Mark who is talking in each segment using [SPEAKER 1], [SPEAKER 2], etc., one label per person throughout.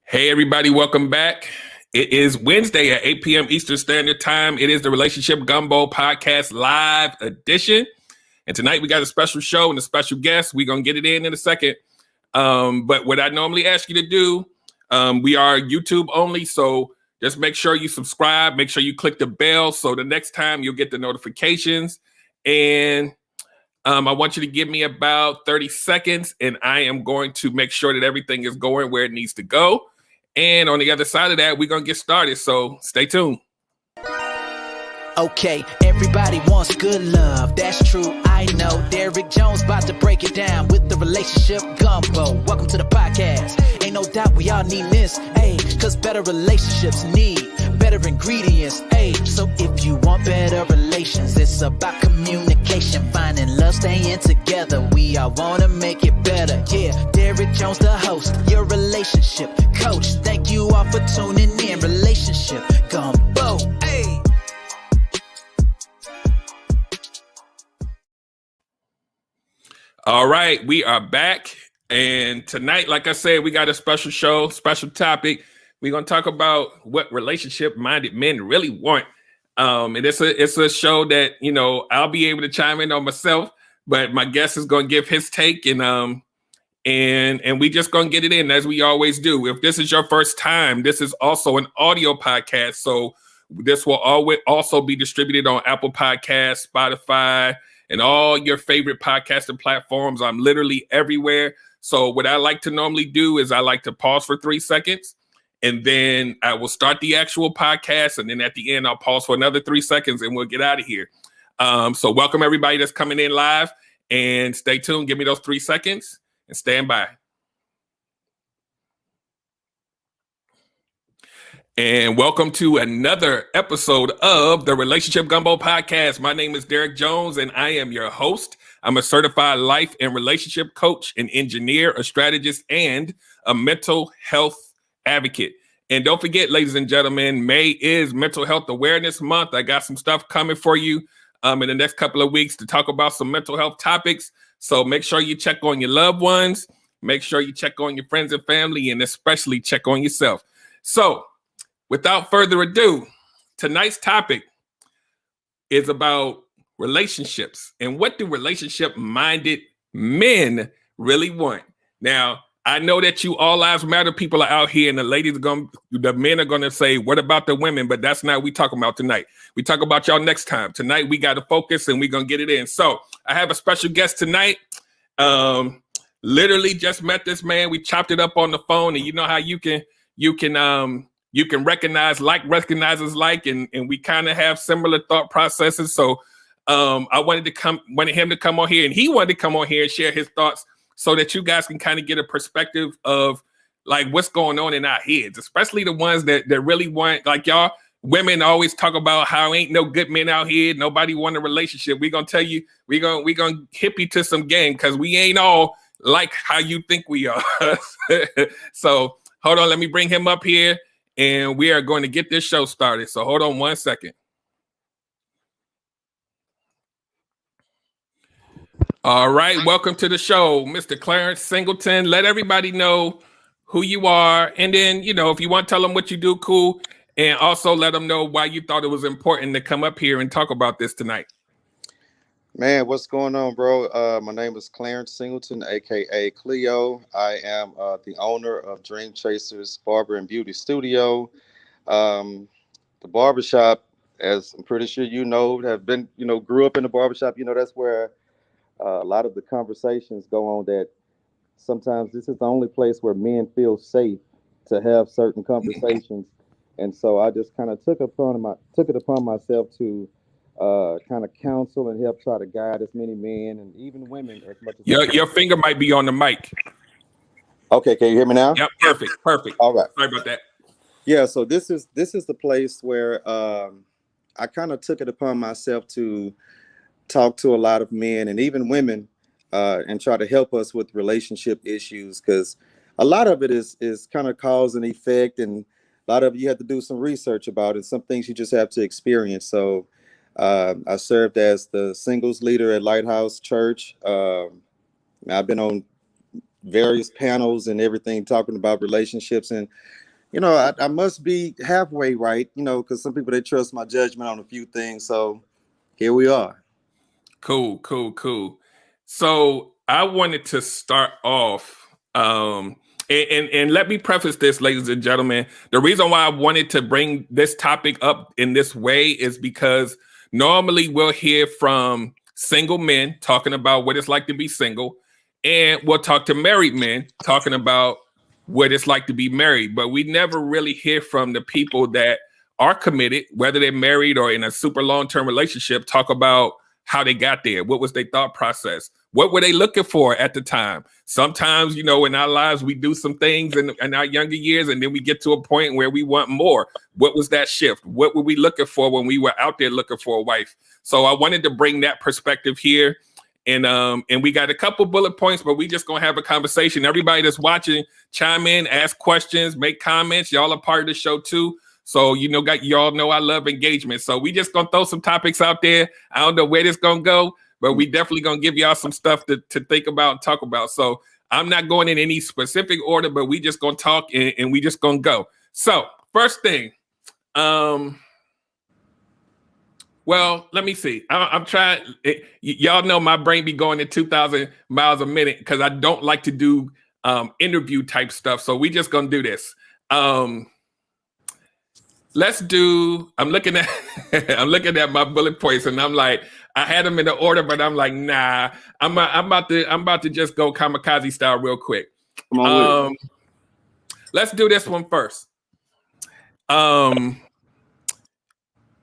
[SPEAKER 1] Hey, everybody, welcome back. It is Wednesday at 8 p.m. Eastern Standard Time. It is the Relationship Gumbo Podcast Live Edition. And tonight we got a special show and a special guest. We're going to get it in a second. But what I normally ask you to do, we are YouTube only. So just make sure you subscribe. Make sure you click the bell. So the next time you'll get the notifications. And I want you to give me about 30 seconds. And I am going to make sure that everything is going where it needs to go. And on the other side of that, we're going to get started. So stay tuned.
[SPEAKER 2] Okay, everybody wants good love. That's true, I know. Derek Jones about to break it down with the Relationship Gumbo. Welcome to the podcast. Ain't no doubt we all need this, ayy. Cause better relationships need better ingredients, ayy. So if you want better relations, it's about communication. Finding love, staying together. We all wanna make it better. Yeah, Derek Jones, the host, your relationship coach. Thank you all for tuning in. Relationship Gumbo, ayy.
[SPEAKER 1] All right, we are back. And tonight, like I said, we got a special show, special topic. We're going to talk about what relationship-minded men really want. And it's a show that, you know, I'll be able to chime in on myself, but my guest is going to give his take, and we just going to get it in as we always do. If this is your first time, this is also an audio podcast. So this will always also be distributed on Apple Podcasts, Spotify, and all your favorite podcasting platforms. I'm literally everywhere. So what I like to normally do is I like to pause for 3 seconds, and then I will start the actual podcast. And then at the end, I'll pause for another 3 seconds and we'll get out of here. So welcome everybody that's coming in live, and stay tuned. Give me those 3 seconds and stand by. And welcome to another episode of the Relationship Gumbo Podcast. My name is Derek Jones, and I am your host. I'm a certified life and relationship coach, an engineer, a strategist, and a mental health advocate. And don't forget, ladies and gentlemen, May is Mental Health Awareness Month. I got some stuff coming for you in the next couple of weeks to talk about some mental health topics. So make sure you check on your loved ones. Make sure you check on your friends and family, and especially check on yourself. So without further ado, tonight's topic is about relationships and what do relationship-minded men really want. Now, I know that you all lives matter people are out here, and the men are gonna say, "What about the women?" But that's not what we talking about tonight. We talk about y'all next time. Tonight we got to focus, and we're gonna get it in. So I have a special guest tonight. Literally just met this man. We chopped it up on the phone, and you know how you can recognize recognizes like, and we kind of have similar thought processes. So I wanted him to come on here, and he wanted to come on here and share his thoughts so that you guys can kind of get a perspective of like what's going on in our heads, especially the ones that really want, like y'all women always talk about how ain't no good men out here. Nobody want a relationship. We're going to tell you, we're going to hip you to some game because we ain't all like how you think we are. So hold on, let me bring him up here. And we are going to get this show started. So hold on 1 second. All right. Welcome to the show, Mr. Clarence Singleton. Let everybody know who you are. And then, you know, if you want to tell them what you do, cool. And also let them know why you thought it was important to come up here and talk about this tonight.
[SPEAKER 3] Man, what's going on, bro? My name is Clarence Singleton, a.k.a. Cleo. I am the owner of Dream Chasers Barber and Beauty Studio. The barbershop, as I'm pretty sure you know, grew up in the barbershop. You know, that's where a lot of the conversations go on, that sometimes this is the only place where men feel safe to have certain conversations. And so I just kind of took it upon myself to kind of counsel and help try to guide as many men and even women as much as
[SPEAKER 1] your finger might be on the mic.
[SPEAKER 3] Okay, can you hear me now?
[SPEAKER 1] Yep, perfect.
[SPEAKER 3] All right.
[SPEAKER 1] Sorry about that.
[SPEAKER 3] Yeah, so this is the place where I kind of took it upon myself to talk to a lot of men and even women and try to help us with relationship issues, because a lot of it is kind of cause and effect, and a lot of it you have to do some research about it. Some things you just have to experience. So I served as the singles leader at Lighthouse Church. I've been on various panels and everything talking about relationships. And, I must be halfway right, because some people, they trust my judgment on a few things. So here we are.
[SPEAKER 1] Cool. So I wanted to start off, and let me preface this, ladies and gentlemen. The reason why I wanted to bring this topic up in this way is because normally we'll hear from single men talking about what it's like to be single, and we'll talk to married men talking about what it's like to be married. But we never really hear from the people that are committed, whether they're married or in a super long-term relationship, talk about how they got there. What was their thought process? What were they looking for at the time? Sometimes, in our lives, we do some things in our younger years, and then we get to a point where we want more. What was that shift? What were we looking for when we were out there looking for a wife? So I wanted to bring that perspective here. And we got a couple bullet points, but we just gonna have a conversation. Everybody that's watching, chime in, ask questions, make comments. Y'all are part of the show too. So, y'all know I love engagement. So we just gonna throw some topics out there. I don't know where this gonna go, but we definitely gonna give y'all some stuff to think about and talk about. So I'm not going in any specific order, but we just gonna talk and we just gonna go. So first thing, well, let me see. I'm trying. Y'all know my brain be going at 2,000 miles a minute because I don't like to do interview type stuff. So we just gonna do this. Let's do. I'm looking at my bullet points, and I'm like, I had them in the order, but I'm like, nah. I'm about to just go kamikaze style real quick.
[SPEAKER 3] Come on.
[SPEAKER 1] Let's do this one first.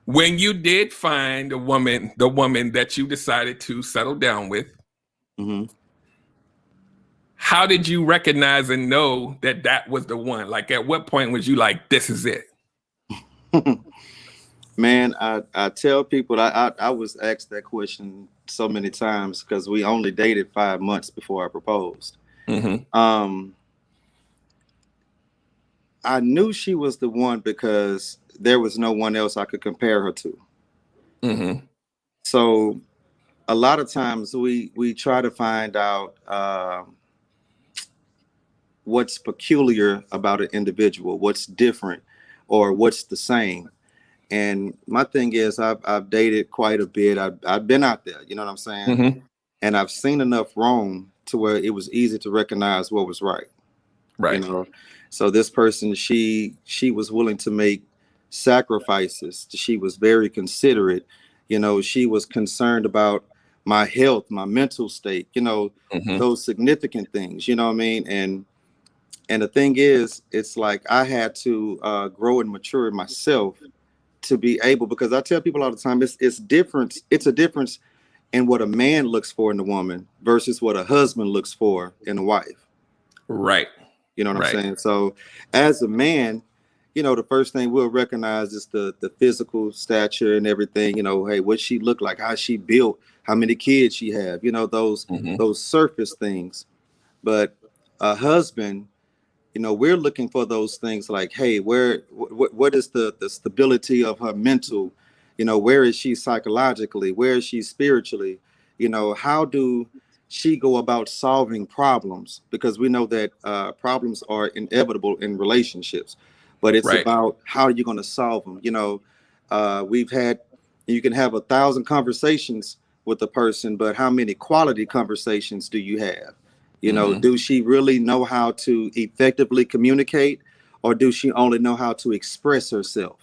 [SPEAKER 1] When you did find the woman that you decided to settle down with, how did you recognize and know that was the one? Like, at what point was you like, this is it?
[SPEAKER 3] Man, I tell people, I was asked that question so many times because we only dated 5 months before I proposed. I knew she was the one because there was no one else I could compare her to. So a lot of times we try to find out what's peculiar about an individual, what's different, or what's the same. And my thing is, I've dated quite a bit. I've been out there, you know what I'm saying? And I've seen enough wrong to where it was easy to recognize what was right.
[SPEAKER 1] Right.
[SPEAKER 3] So this person, she was willing to make sacrifices. She was very considerate. She was concerned about my health, my mental state, those significant things, you know what I mean? And the thing is, it's like I had to grow and mature myself to be able, because I tell people all the time, it's different. It's a difference in what a man looks for in a woman versus what a husband looks for in a wife.
[SPEAKER 1] Right.
[SPEAKER 3] You know what I'm saying? So as a man, the first thing we'll recognize is the physical stature and everything. Hey, what she look like, how she built, how many kids she have, those surface things. But a husband, we're looking for those things like, hey, what is the stability of her mental, where is she psychologically, where is she spiritually, how do she go about solving problems? Because we know that problems are inevitable in relationships, but it's about how you're going to solve them. You can have 1,000 conversations with a person, but how many quality conversations do you have? Do she really know how to effectively communicate, or do she only know how to express herself?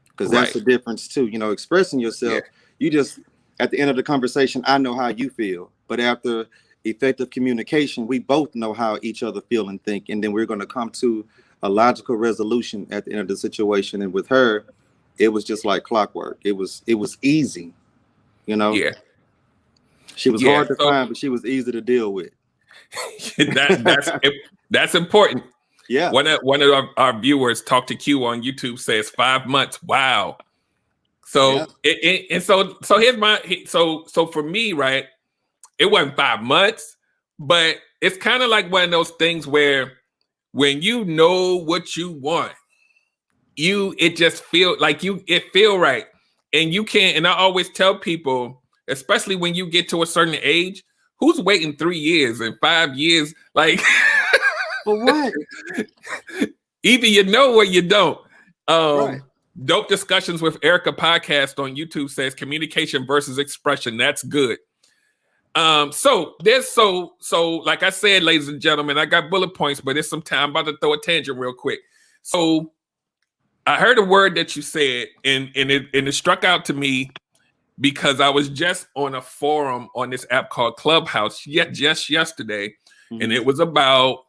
[SPEAKER 3] Because that's the difference too. Expressing yourself, you just, at the end of the conversation, I know how you feel. But after effective communication, we both know how each other feel and think. And then we're going to come to a logical resolution at the end of the situation. And with her, it was just like clockwork. It was easy,
[SPEAKER 1] Yeah.
[SPEAKER 3] She was hard to find, but she was easy to deal with.
[SPEAKER 1] That's important.
[SPEAKER 3] Yeah.
[SPEAKER 1] One of our viewers, Talk to Q on YouTube, says 5 months. Wow. So so here's so for me, right? It wasn't 5 months, but it's kind of like one of those things where when you know what you want, it just feel like it feel right. And you can't, and I always tell people, especially when you get to a certain age, who's waiting 3 years and 5 years? Like,
[SPEAKER 3] For what?
[SPEAKER 1] either you know or you don't.
[SPEAKER 3] Right.
[SPEAKER 1] Dope Discussions with Erica podcast on YouTube says communication versus expression. That's good. So like I said, ladies and gentlemen, I got bullet points, but it's some time. I'm about to throw a tangent real quick. So I heard a word that you said, and it struck out to me because I was just on a forum on this app called Clubhouse just yesterday, and it was about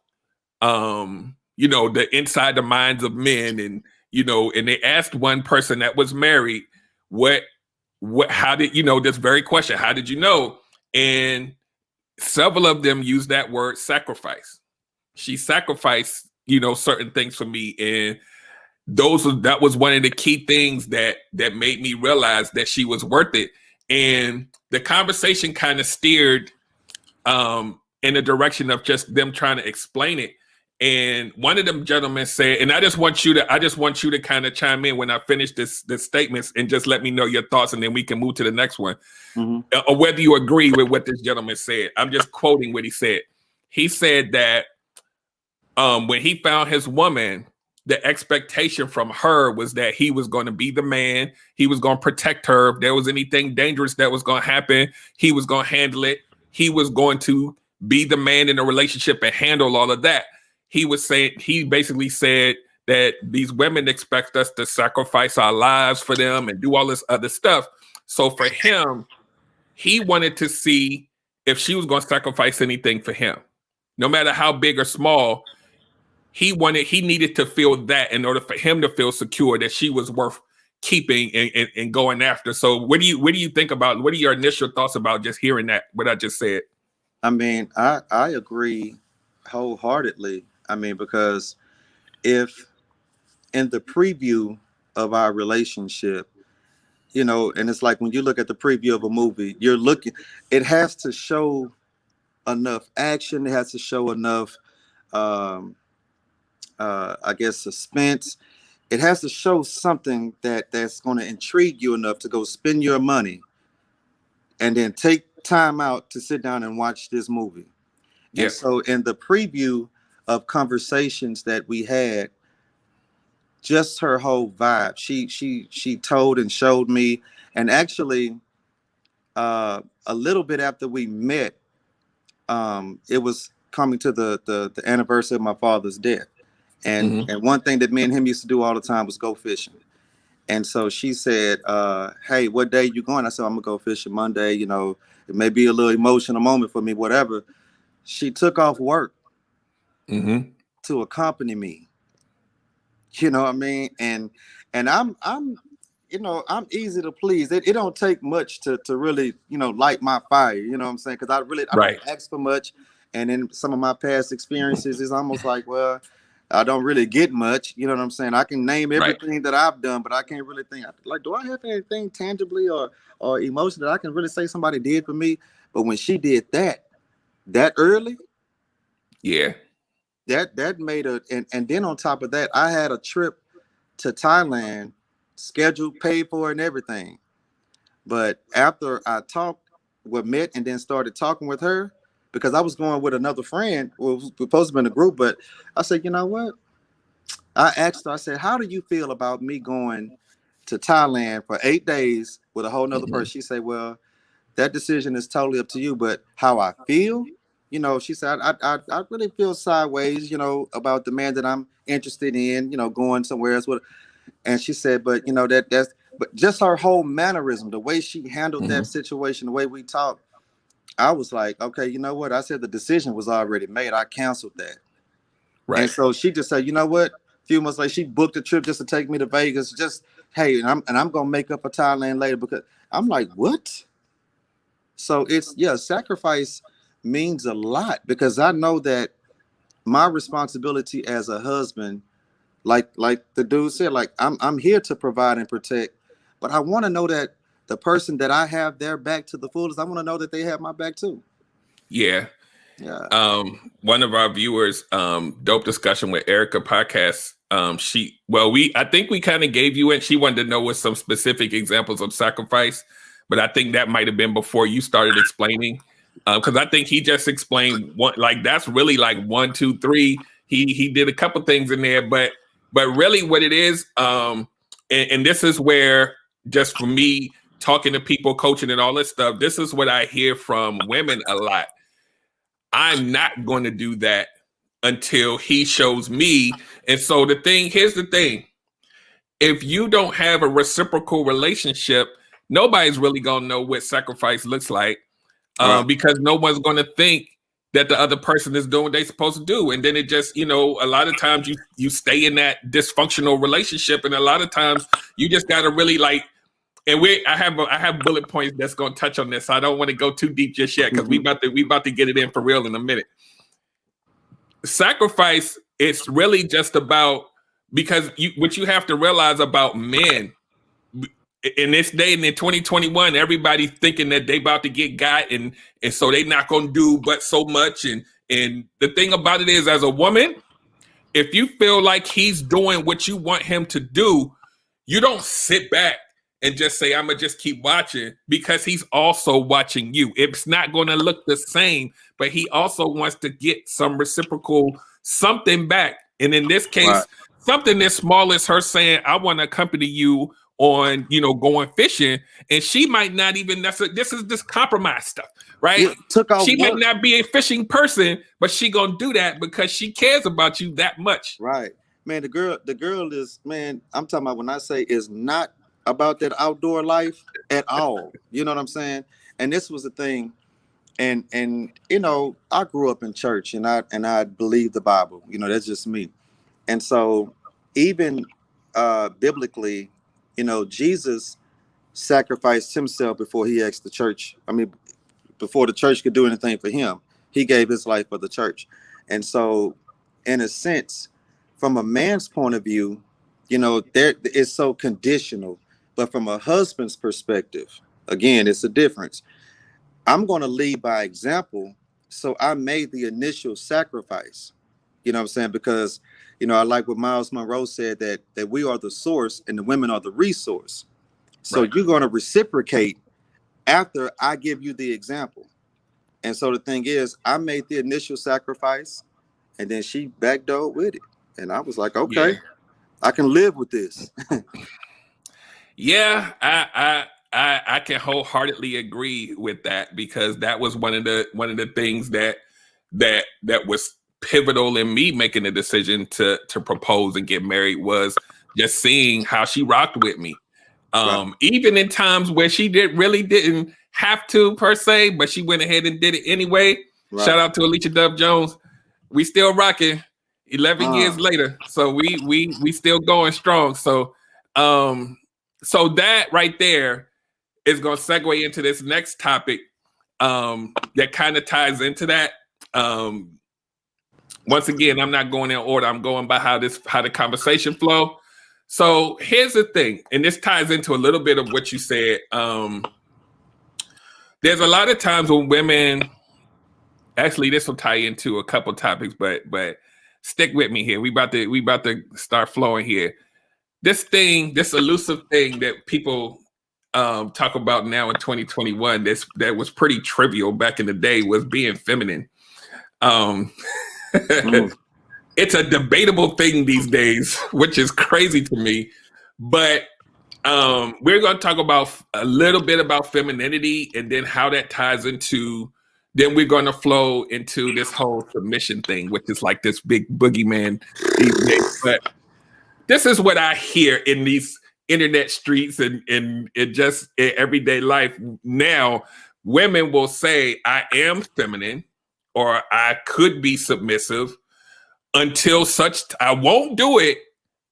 [SPEAKER 1] the inside the minds of men, and and they asked one person that was married, how did this very question, how did you know? And several of them used that word sacrifice. She sacrificed, certain things for me. And that was one of the key things that made me realize that she was worth it. And the conversation kind of steered in the direction of just them trying to explain it. And one of them gentlemen said, and I just want you to kind of chime in when I finish this statements and just let me know your thoughts, and then we can move to the next one. Or whether you agree with what this gentleman said. I'm just quoting what he said. He said that when he found his woman, the expectation from her was that he was going to be the man. He was going to protect her. If there was anything dangerous that was going to happen, he was going to handle it. He was going to be the man in the relationship and handle all of that. He basically said that these women expect us to sacrifice our lives for them and do all this other stuff. So for him, he wanted to see if she was going to sacrifice anything for him, no matter how big or small. He needed to feel that in order for him to feel secure that she was worth keeping and going after. So what do you think about, what are your initial thoughts about just hearing that, what I just said?
[SPEAKER 3] I mean, I agree wholeheartedly. I mean, because if in the preview of our relationship, and it's like when you look at the preview of a movie, it has to show enough action. It has to show enough, I guess, suspense. It has to show something that's going to intrigue you enough to go spend your money and then take time out to sit down and watch this movie. Yeah. And so in the preview of conversations that we had, just her whole vibe, she told and showed me. And actually, a little bit after we met, it was coming to the anniversary of my father's death. And one thing that me and him used to do all the time was go fishing. And so she said, hey, what day you going? I said, I'm gonna go fishing Monday. It may be a little emotional moment for me, whatever. She took off work to accompany me. You know what I mean? And I'm I'm easy to please. It don't take much to really, light my fire. You know what I'm saying? Because I don't ask for much. And in some of my past experiences, it's almost like, well, I don't really get much. You know what I'm saying? I can name everything that I've done, but I can't really think. Like, do I have anything tangibly or emotional that I can really say somebody did for me? But when she did that early, that made and then on top of that, I had a trip to Thailand scheduled, paid for, and everything. But after I met and then started talking with her, because I was going with another friend, we were supposed to be in a group, but I said, you know what? I asked her, I said, how do you feel about me going to Thailand for 8 days with a whole nother person? She said, well, that decision is totally up to you, but how I feel, she said, I really feel sideways, about the man that I'm interested in, going somewhere else with. And she said, but but just her whole mannerism, the way she handled that situation, the way we talked, I was like, okay, you know what? I said the decision was already made. I canceled that. Right. And so she just said, you know what? A few months later, she booked a trip just to take me to Vegas. Just, hey, and I'm gonna make up for Thailand later, because I'm like, what? So sacrifice means a lot, because I know that my responsibility as a husband, like the dude said, like I'm here to provide and protect, but I want to know that the person that I have their back to the fullest, I want to know that they have my back too.
[SPEAKER 1] Yeah. One of our viewers, Dope Discussion with Erica podcast. I think we kind of gave you it. She wanted to know what some specific examples of sacrifice, but I think that might have been before you started explaining. because I think he just explained one, like that's really like 1, 2, 3. He did a couple things in there, but really what it is, and this is where, just for me talking to people, coaching and all this stuff, this is what I hear from women a lot. I'm not going to do that until he shows me. And so here's the thing. If you don't have a reciprocal relationship, nobody's really going to know what sacrifice looks like,
[SPEAKER 3] Right.
[SPEAKER 1] because no one's going to think that the other person is doing what they're supposed to do. And then it just, a lot of times you stay in that dysfunctional relationship. And a lot of times you just got to really like, and I have bullet points that's going to touch on this. So I don't want to go too deep just yet, because we about to get it in for real in a minute. Sacrifice, it's really just about, because what you have to realize about men in this day and in 2021, everybody thinking that they about to get got, and so they not going to do but so much. And the thing about it is, as a woman, if you feel like he's doing what you want him to do, you don't sit back and just say, I'm going to just keep watching, because he's also watching you. It's not going to look the same, but he also wants to get some reciprocal something back. And in this case,
[SPEAKER 3] Right.
[SPEAKER 1] something as small as her saying, I want to accompany you on, going fishing. And she might not even, this is this compromise stuff, right?
[SPEAKER 3] You took off
[SPEAKER 1] She
[SPEAKER 3] work.
[SPEAKER 1] might not be a fishing person, but she going to do that because she cares about you that much.
[SPEAKER 3] Right. Man, the girl is, man, I'm talking about, when I say is not about that outdoor life at all. You know what I'm saying? And this was the thing. And I grew up in church, and I believe the Bible. That's just me. And so even biblically, Jesus sacrificed himself before he asked the church. I mean, before the church could do anything for him, he gave his life for the church. And so, in a sense, from a man's point of view, there it's so conditional. But from a husband's perspective, again, it's a difference. I'm going to lead by example. So I made the initial sacrifice. You know what I'm saying? Because, I like what Miles Monroe said, that we are the source and the women are the resource. So
[SPEAKER 1] Right.
[SPEAKER 3] you're going to reciprocate after I give you the example. And so the thing is, I made the initial sacrifice, and then she backdoored with it. And I was like, okay,
[SPEAKER 1] Yeah.
[SPEAKER 3] I can live with this.
[SPEAKER 1] Yeah, I can wholeheartedly agree with that, because that was one of the things that was pivotal in me making the decision to propose and get married, was just seeing how she rocked with me.
[SPEAKER 3] Right.
[SPEAKER 1] Even in times where she didn't have to per se, but she went ahead and did it anyway.
[SPEAKER 3] Right.
[SPEAKER 1] Shout out to Alicia Dove Jones. We still rocking 11 years later. So we still going strong. So so that right there is going to segue into this next topic that kind of ties into that. Once again, I'm not going in order. I'm going by how the conversation flow. So here's the thing, and this ties into a little bit of what you said. There's a lot of times when women, actually, this will tie into a couple topics, but stick with me here. We about to start flowing here. This elusive thing that people talk about now in 2021, that was pretty trivial back in the day, was being feminine. It's a debatable thing these days, which is crazy to me. But we're going to talk about a little bit about femininity, and then how that ties into, then we're going to flow into this whole submission thing, which is like this big boogeyman these days. But this is what I hear in these internet streets and in just in everyday life. Now, women will say, I am feminine, or I could be submissive, until I won't do it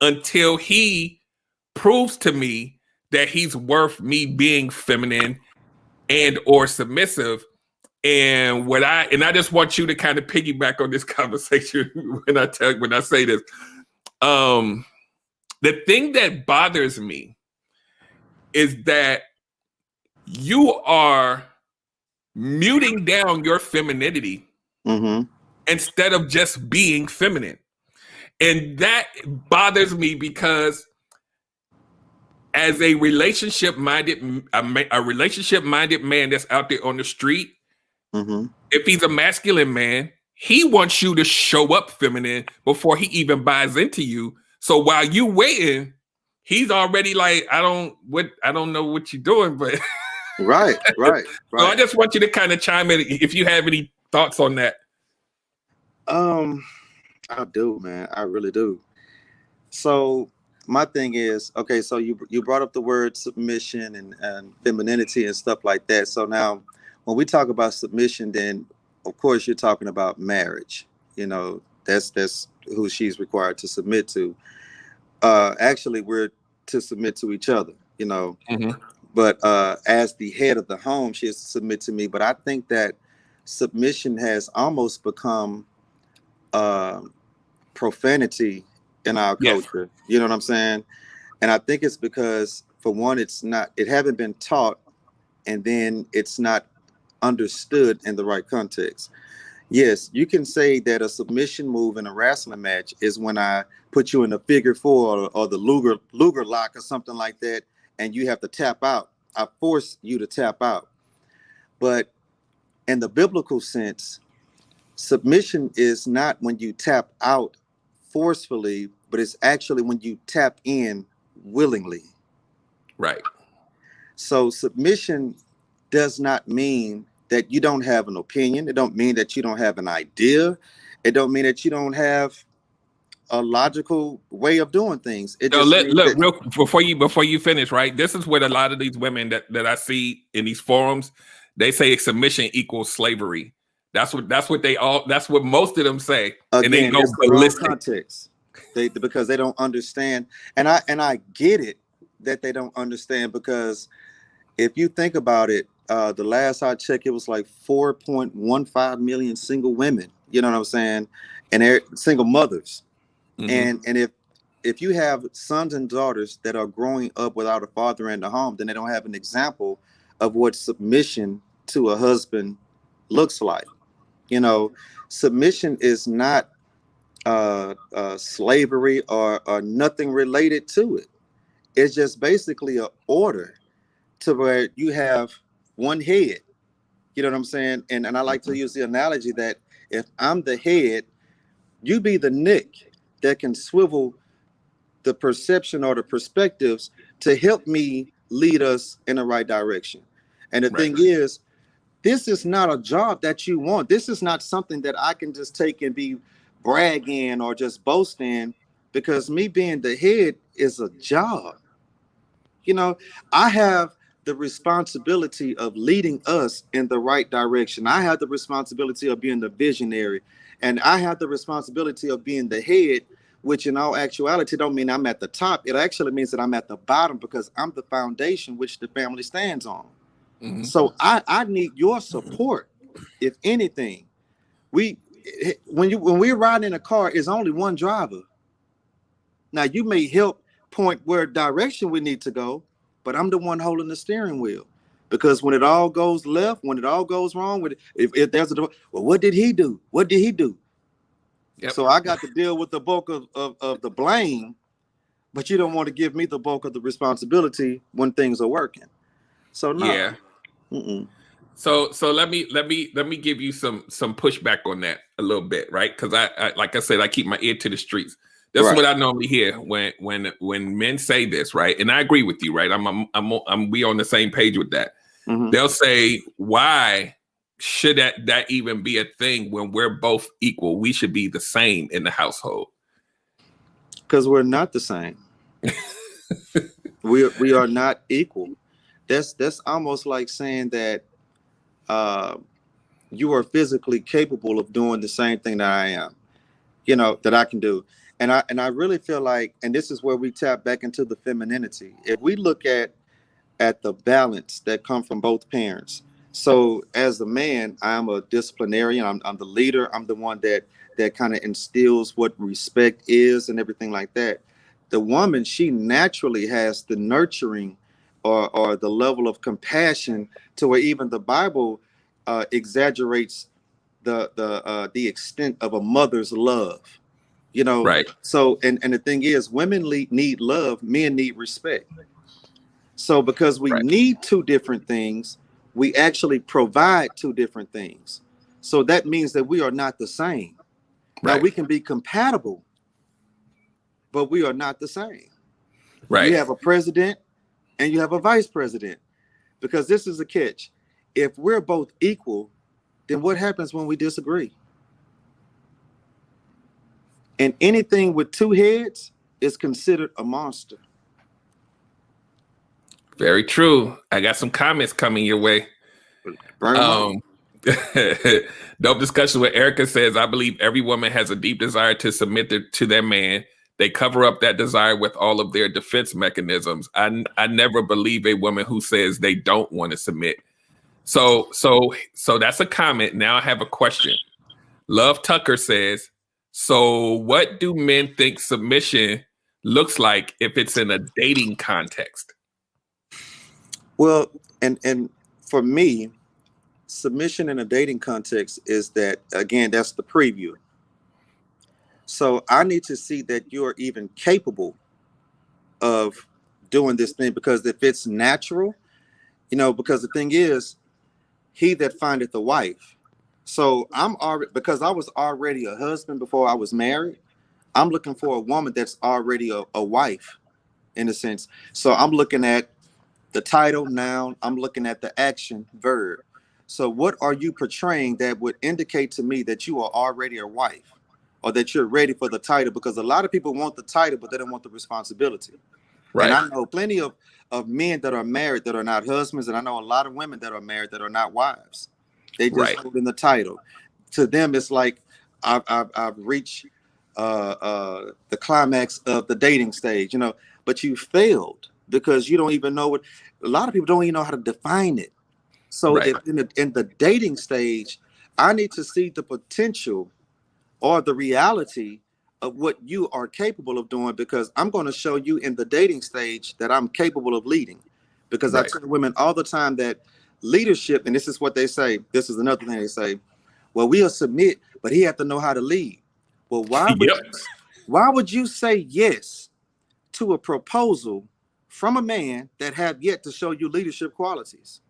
[SPEAKER 1] until he proves to me that he's worth me being feminine and or submissive. And I just want you to kind of piggyback on this conversation when I say this. The thing that bothers me is that you are muting down your femininity instead of just being feminine. And that bothers me, because as a relationship-minded man that's out there on the street,
[SPEAKER 3] Mm-hmm.
[SPEAKER 1] If he's a masculine man, he wants you to show up feminine before he even buys into you. So while you waiting, he's already like, I don't know what you're doing, but
[SPEAKER 3] Right.
[SPEAKER 1] so I just want you to kind of chime in if you have any thoughts on that.
[SPEAKER 3] I do, man. I really do. So my thing is, okay, so you brought up the word submission and femininity and stuff like that. So now when we talk about submission, then of course you're talking about marriage. You know, that's who she's required to submit to. Actually we're to submit to each other, you know.
[SPEAKER 1] Mm-hmm.
[SPEAKER 3] But as the head of the home, she has to submit to me. But I think that submission has almost become uh, profanity in our
[SPEAKER 1] Yes.
[SPEAKER 3] culture. You know what I'm saying? And I think it's because, for one, it haven't been taught, and then it's not understood in the right context. Yes, you can say that a submission move in a wrestling match is when I put you in a figure four or the Luger lock or something like that, and you have to tap out. I force you to tap out. But in the biblical sense, submission is not when you tap out forcefully, but it's actually when you tap in willingly.
[SPEAKER 1] Right.
[SPEAKER 3] So submission does not mean that you don't have an opinion. It don't mean that you don't have an idea. It don't mean that you don't have a logical way of doing things. It
[SPEAKER 1] No,
[SPEAKER 3] just means
[SPEAKER 1] look
[SPEAKER 3] that,
[SPEAKER 1] real before you finish, right? This is what a lot of these women that I see in these forums, they say submission equals slavery. That's what most of them say. And they
[SPEAKER 3] again,
[SPEAKER 1] go
[SPEAKER 3] it's the wrong
[SPEAKER 1] ballistic.
[SPEAKER 3] context. Because they don't understand. And I get it that they don't understand, because if you think about it, the last I checked, it was like 4.15 million single women. You know what I'm saying? And they're single mothers.
[SPEAKER 1] Mm-hmm.
[SPEAKER 3] And if you have sons and daughters that are growing up without a father in the home, then they don't have an example of what submission to a husband looks like. You know, submission is not slavery or nothing related to it. It's just basically an order to where you have one head. You know what I'm saying? And I like to use the analogy that if I'm the head, you be the nick that can swivel the perception or the perspectives to help me lead us in the right direction. And the
[SPEAKER 1] Right.
[SPEAKER 3] thing is, this is not a job that you want. This is not something that I can just take and be bragging or just boasting, because me being the head is a job. You know, I have the responsibility of leading us in the right direction. I have the responsibility of being the visionary, and I have the responsibility of being the head, which in all actuality don't mean I'm at the top. It actually means that I'm at the bottom, because I'm the foundation which the family stands on.
[SPEAKER 1] Mm-hmm.
[SPEAKER 3] So I need your support. If anything, we when we're riding in a car, it's only one driver. Now you may help point where direction we need to go, but I'm the one holding the steering wheel. Because when it all goes left, when it all goes wrong, if there's a, well, what did he do? What did he do?
[SPEAKER 1] Yep.
[SPEAKER 3] So I got to deal with the bulk of the blame, but you don't want to give me the bulk of the responsibility when things are working. So no.
[SPEAKER 1] Yeah.
[SPEAKER 3] Mm-mm.
[SPEAKER 1] So let me give you some pushback on that a little bit, right? Because I like I said, I keep my ear to the streets. That's
[SPEAKER 3] Right.
[SPEAKER 1] what I normally hear when men say this, right? And I agree with you, right? I'm we on the same page with that.
[SPEAKER 3] Mm-hmm.
[SPEAKER 1] They'll say, why should that even be a thing when we're both equal? We should be the same in the household.
[SPEAKER 3] Because we're not the same. we are not equal. That's almost like saying that you are physically capable of doing the same thing that I am, you know, that I can do. And I really feel like, and this is where we tap back into the femininity. If we look at the balance that come from both parents. So as a man, I'm a disciplinarian. I'm the leader. I'm the one that kind of instills what respect is and everything like that. The woman, she naturally has the nurturing or the level of compassion to where even the Bible exaggerates the extent of a mother's love. You know,
[SPEAKER 1] Right.
[SPEAKER 3] so and the thing is, women need love, men need respect. So because we
[SPEAKER 1] Right.
[SPEAKER 3] need two different things, we actually provide two different things. So that means that we are not the same. Now
[SPEAKER 1] Right.
[SPEAKER 3] we can be compatible, but we are not the same.
[SPEAKER 1] Right.
[SPEAKER 3] You have a president and you have a vice president, because this is a catch. If we're both equal, then what happens when we disagree? And anything with two heads is considered a monster.
[SPEAKER 1] Very true. I got some comments coming your way.
[SPEAKER 3] Burn 'em up.
[SPEAKER 1] Dope discussion with Erica says, I believe every woman has a deep desire to submit to their man. They cover up that desire with all of their defense mechanisms. I never believe a woman who says they don't want to submit. So that's a comment. Now I have a question. Love Tucker says, so what do men think submission looks like if it's in a dating context?
[SPEAKER 3] Well, and for me, submission in a dating context is that, again, that's the preview. So I need to see that you're even capable of doing this thing, because if it's natural, because the thing is, he that findeth a wife. So I'm already, because I was already a husband before I was married, I'm looking for a woman that's already a wife, in a sense. So I'm looking at the title, noun, I'm looking at the action, verb. So what are you portraying that would indicate to me that you are already a wife, or that you're ready for the title? Because a lot of people want the title, but they don't want the responsibility. Right. And I know plenty of men that are married that are not husbands, and I know a lot of women that are married that are not wives. They just hold in the title. To them, it's like I've reached the climax of the dating stage, but you failed because you don't even know what. A lot of people don't even know how to define it. So if in the dating stage, I need to see the potential or the reality of what you are capable of doing, because I'm going to show you in the dating stage that I'm capable of leading. Because I tell women all the time that leadership, and this is what they say, this is another thing they say, well, we'll submit, but he have to know how to lead. Well, why would you say yes to a proposal from a man that have yet to show you leadership qualities?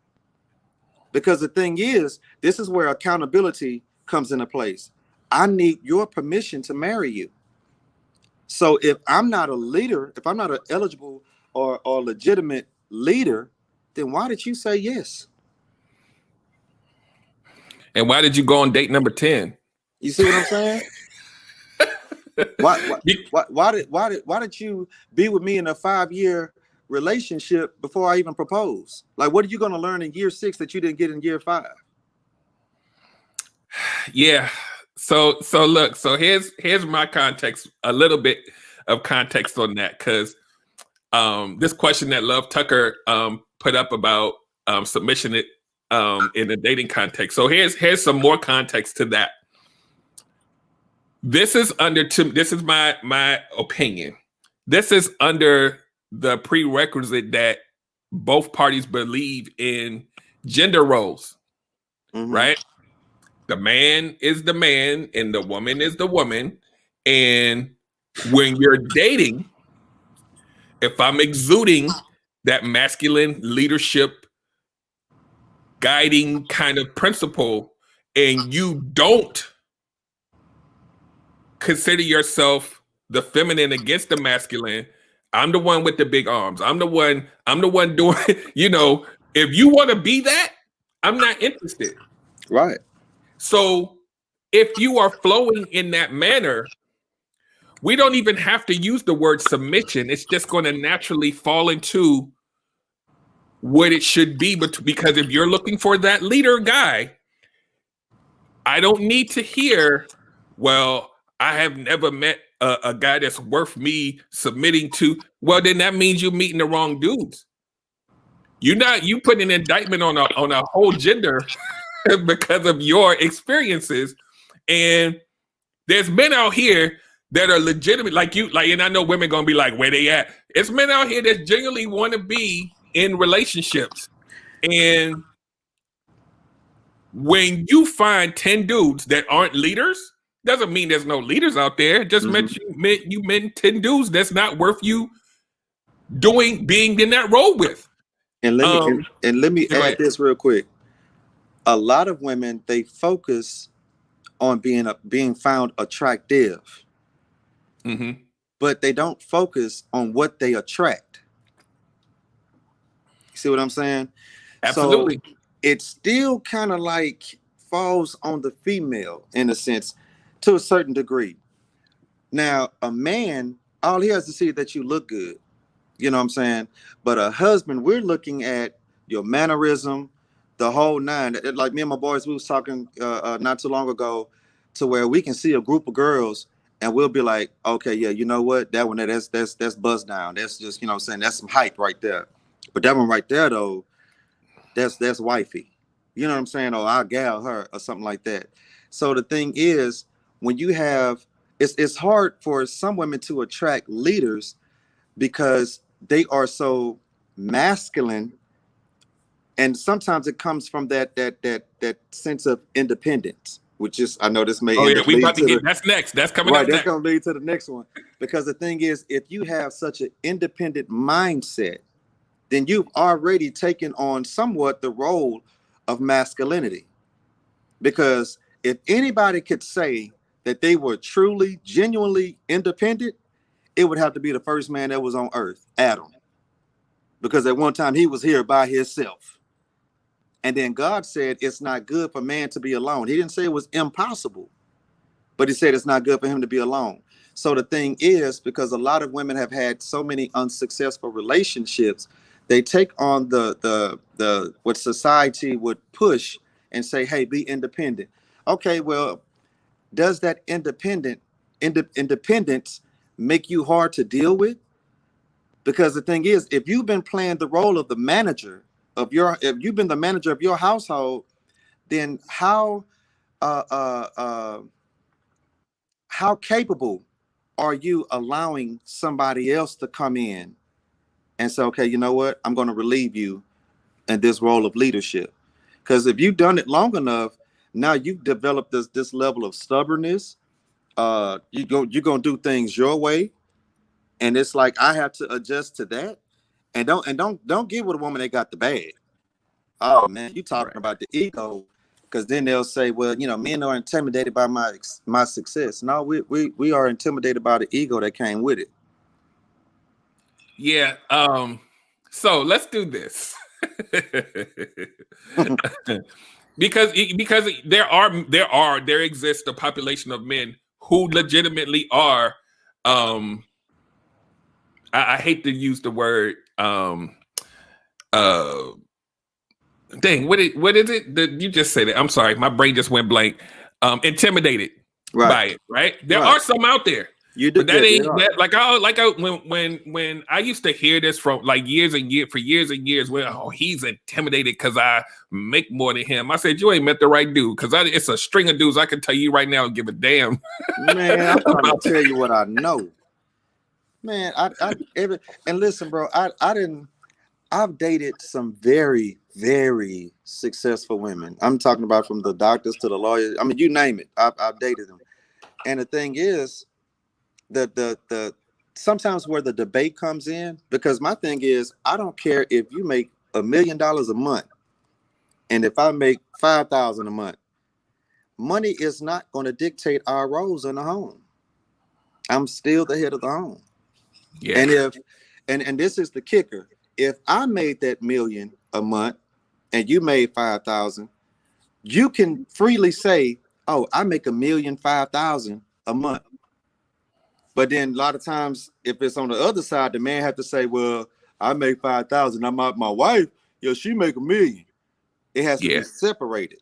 [SPEAKER 3] Because the thing is, this is where accountability comes into place. I need your permission to marry you. So if I'm not a leader, if I'm not an eligible or legitimate leader, then why did you say yes?
[SPEAKER 1] And why did you go on date number 10?
[SPEAKER 3] You see what I'm saying? Why did you be with me in a 5-year relationship before I even propose? Like, what are you going to learn in year 6 that you didn't get in year 5?
[SPEAKER 1] Yeah. So look, so here's my context, a little bit of context on that, because this question that Love Tucker put up about submission in a dating context. So here's some more context to that. This is my opinion. This is under the prerequisite that both parties believe in gender roles, right? The man is the man and the woman is the woman. And when you're dating, if I'm exuding that masculine leadership guiding kind of principle, and you don't consider yourself the feminine against the masculine, I'm the one with the big arms. I'm the one doing, if you want to be that, I'm not interested.
[SPEAKER 3] Right.
[SPEAKER 1] So if you are flowing in that manner, we don't even have to use the word submission. It's just going to naturally fall into what it should be. But because if you're looking for that leader guy, I don't need to hear, well, I have never met a guy that's worth me submitting to. Well, then that means you're meeting the wrong dudes. You put an indictment on a whole gender because of your experiences. And there's men out here that are legitimate, and I know women gonna be like, where they at? It's men out here that genuinely want to be in relationships. And when you find 10 dudes that aren't leaders, doesn't mean there's no leaders out there. It just meant you meant 10 dudes that's not worth you being in that role with.
[SPEAKER 3] And let me add this real quick. a lot of women, they focus on being found attractive, but they don't focus on what they attract. You see what I'm saying? So
[SPEAKER 1] Absolutely.
[SPEAKER 3] it still kind of like falls on the female in a sense, to a certain degree. Now, a man, all he has to see is that you look good. You know what I'm saying? But a husband, we're looking at your mannerism, the whole nine. Like me and my boys, we was talking not too long ago, to where we can see a group of girls and we'll be like, okay, yeah, you know what? That one, that's buzz down. That's just, you know what I'm saying? That's some hype right there. But that one right there, though, that's wifey. You know what I'm saying? Or I'll gal her or something like that. So the thing is, when you have, it's hard for some women to attract leaders because they are so masculine, and sometimes it comes from that sense of independence, which is, I know this may
[SPEAKER 1] Oh
[SPEAKER 3] end
[SPEAKER 1] yeah,
[SPEAKER 3] up
[SPEAKER 1] we
[SPEAKER 3] leading
[SPEAKER 1] about to
[SPEAKER 3] to
[SPEAKER 1] get
[SPEAKER 3] the
[SPEAKER 1] that's next. That's coming
[SPEAKER 3] right.
[SPEAKER 1] up
[SPEAKER 3] That's
[SPEAKER 1] next.
[SPEAKER 3] going to lead to the next one, because the thing is, if you have such an independent mindset, then you've already taken on somewhat the role of masculinity. Because if anybody could say that they were truly, genuinely independent, it would have to be the first man that was on earth, Adam. Because at one time he was here by himself. And then God said it's not good for man to be alone. He didn't say it was impossible, but he said it's not good for him to be alone. So the thing is, because a lot of women have had so many unsuccessful relationships, they take on the what society would push and say, hey, be independent. Okay, well, does that independence make you hard to deal with? Because the thing is, if you've been playing the role of the manager if you've been the manager of your household, then uh, uh, uh, how capable are you allowing somebody else to come in and say, okay, you know what, I'm going to relieve you in this role of leadership? Because if you've done it long enough, now you've developed this level of stubbornness. You're gonna do things your way, and it's like I have to adjust to that. And don't get with a woman that got the bag. Oh man, you talking
[SPEAKER 1] Right.
[SPEAKER 3] about the ego? Because then they'll say, well, you know, men are intimidated by my success. No, we are intimidated by the ego that came with it.
[SPEAKER 1] Yeah. So let's do this. because there exists a population of men who legitimately are I hate to use the word uh dang, what is it that you just said it? I'm sorry, my brain just went blank. Intimidated
[SPEAKER 3] Right,
[SPEAKER 1] by it, right? There
[SPEAKER 3] right.
[SPEAKER 1] are some out there,
[SPEAKER 3] You do.
[SPEAKER 1] but that
[SPEAKER 3] Yeah, they
[SPEAKER 1] ain't
[SPEAKER 3] are.
[SPEAKER 1] that when I used to hear this from like years and years, well, oh, he's intimidated because I make more than him. I said, you ain't met the right dude, because it's a string of dudes I can tell you right now and give a damn
[SPEAKER 3] Man, I'm trying to
[SPEAKER 1] about
[SPEAKER 3] tell you what I know. Man, and listen, bro, I've dated some very, very successful women. I'm talking about from the doctors to the lawyers. I mean, you name it. I've dated them. And the thing is, the sometimes where the debate comes in, because my thing is, I don't care if you make $1 million a month, and if I make 5,000 a month, money is not going to dictate our roles in the home. I'm still the head of the home.
[SPEAKER 1] yeah,
[SPEAKER 3] And if and this is the kicker. If I made that million a month and you made 5,000, you can freely say, oh, I make 1,005,000 a month. But then a lot of times, if it's on the other side, the man have to say, well, I make 5,000. I'm out my wife, yo, she make 1 million. It has to
[SPEAKER 1] yeah,
[SPEAKER 3] be separated,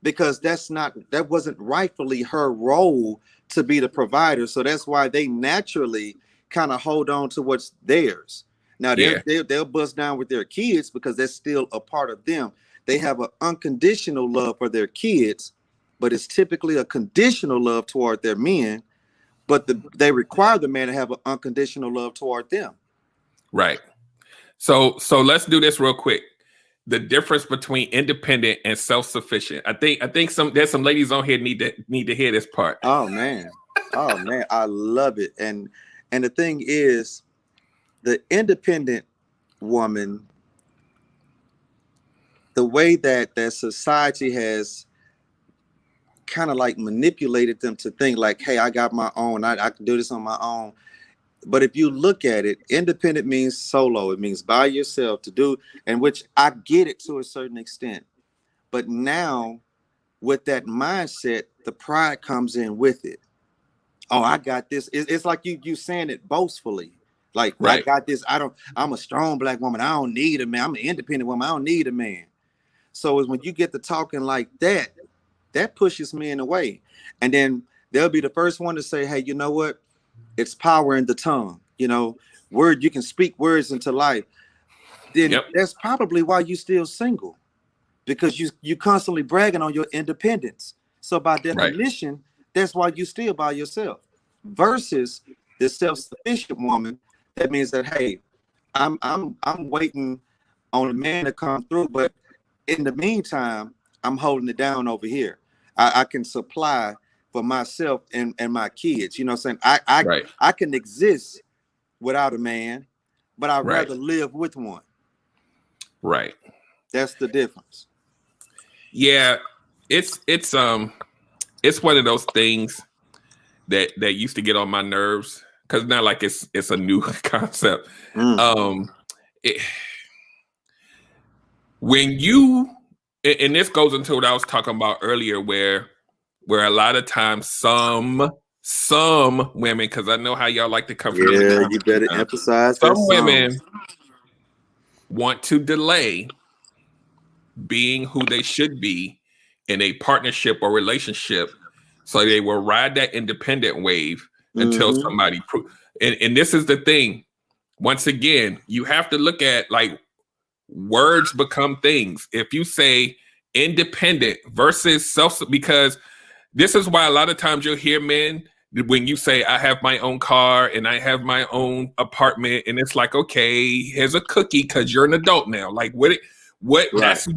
[SPEAKER 3] because that wasn't rightfully her role to be the provider. So that's why they naturally kind of hold on to what's theirs. Now
[SPEAKER 1] yeah,
[SPEAKER 3] they'll bust down with their kids because that's still a part of them. They have an unconditional love for their kids, but it's typically a conditional love toward their men. But they require the man to have an unconditional love toward them.
[SPEAKER 1] right. So let's do this real quick. The difference between independent and self-sufficient. I think there's some ladies on here need to hear this part.
[SPEAKER 3] Oh man. Oh man, I love it. And the thing is, the independent woman, the way that society has kind of like manipulated them to think like, hey, I got my own, I can do this on my own. But if you look at it, independent means solo. It means by yourself to do, and which I get it to a certain extent. But now with that mindset, the pride comes in with it. Oh, I got this. It's like you saying it boastfully. Like, I got this. I'm a strong Black woman. I don't need a man. I'm an independent woman. I don't need a man. So when you get to talking like that, that pushes men away. And then they'll be the first one to say, hey, you know what? It's power in the tongue, you can speak words into life. Then that's probably why you're still single, because you constantly bragging on your independence. So by definition, that's why you still by yourself. Versus the self-sufficient woman, that means that, hey, I'm waiting on a man to come through, but in the meantime, I'm holding it down over here. I can supply for myself and my kids. You know what I'm saying? I can exist without a man, but I'd rather live with one.
[SPEAKER 1] Right.
[SPEAKER 3] That's the difference.
[SPEAKER 1] Yeah, it's one of those things that used to get on my nerves, because not like it's a new concept. When you, and this goes into what I was talking about earlier, where a lot of times some women, because I know how y'all like to come from.
[SPEAKER 3] Yeah, you better emphasize that.
[SPEAKER 1] Some women want to delay being who they should be in a partnership or relationship, so they will ride that independent wave until somebody and this is the thing. Once again, you have to look at, like, words become things. If you say independent versus self, because this is why a lot of times you'll hear men, when you say, I have my own car and I have my own apartment, and it's like, okay, here's a cookie because you're an adult now. Like, that's,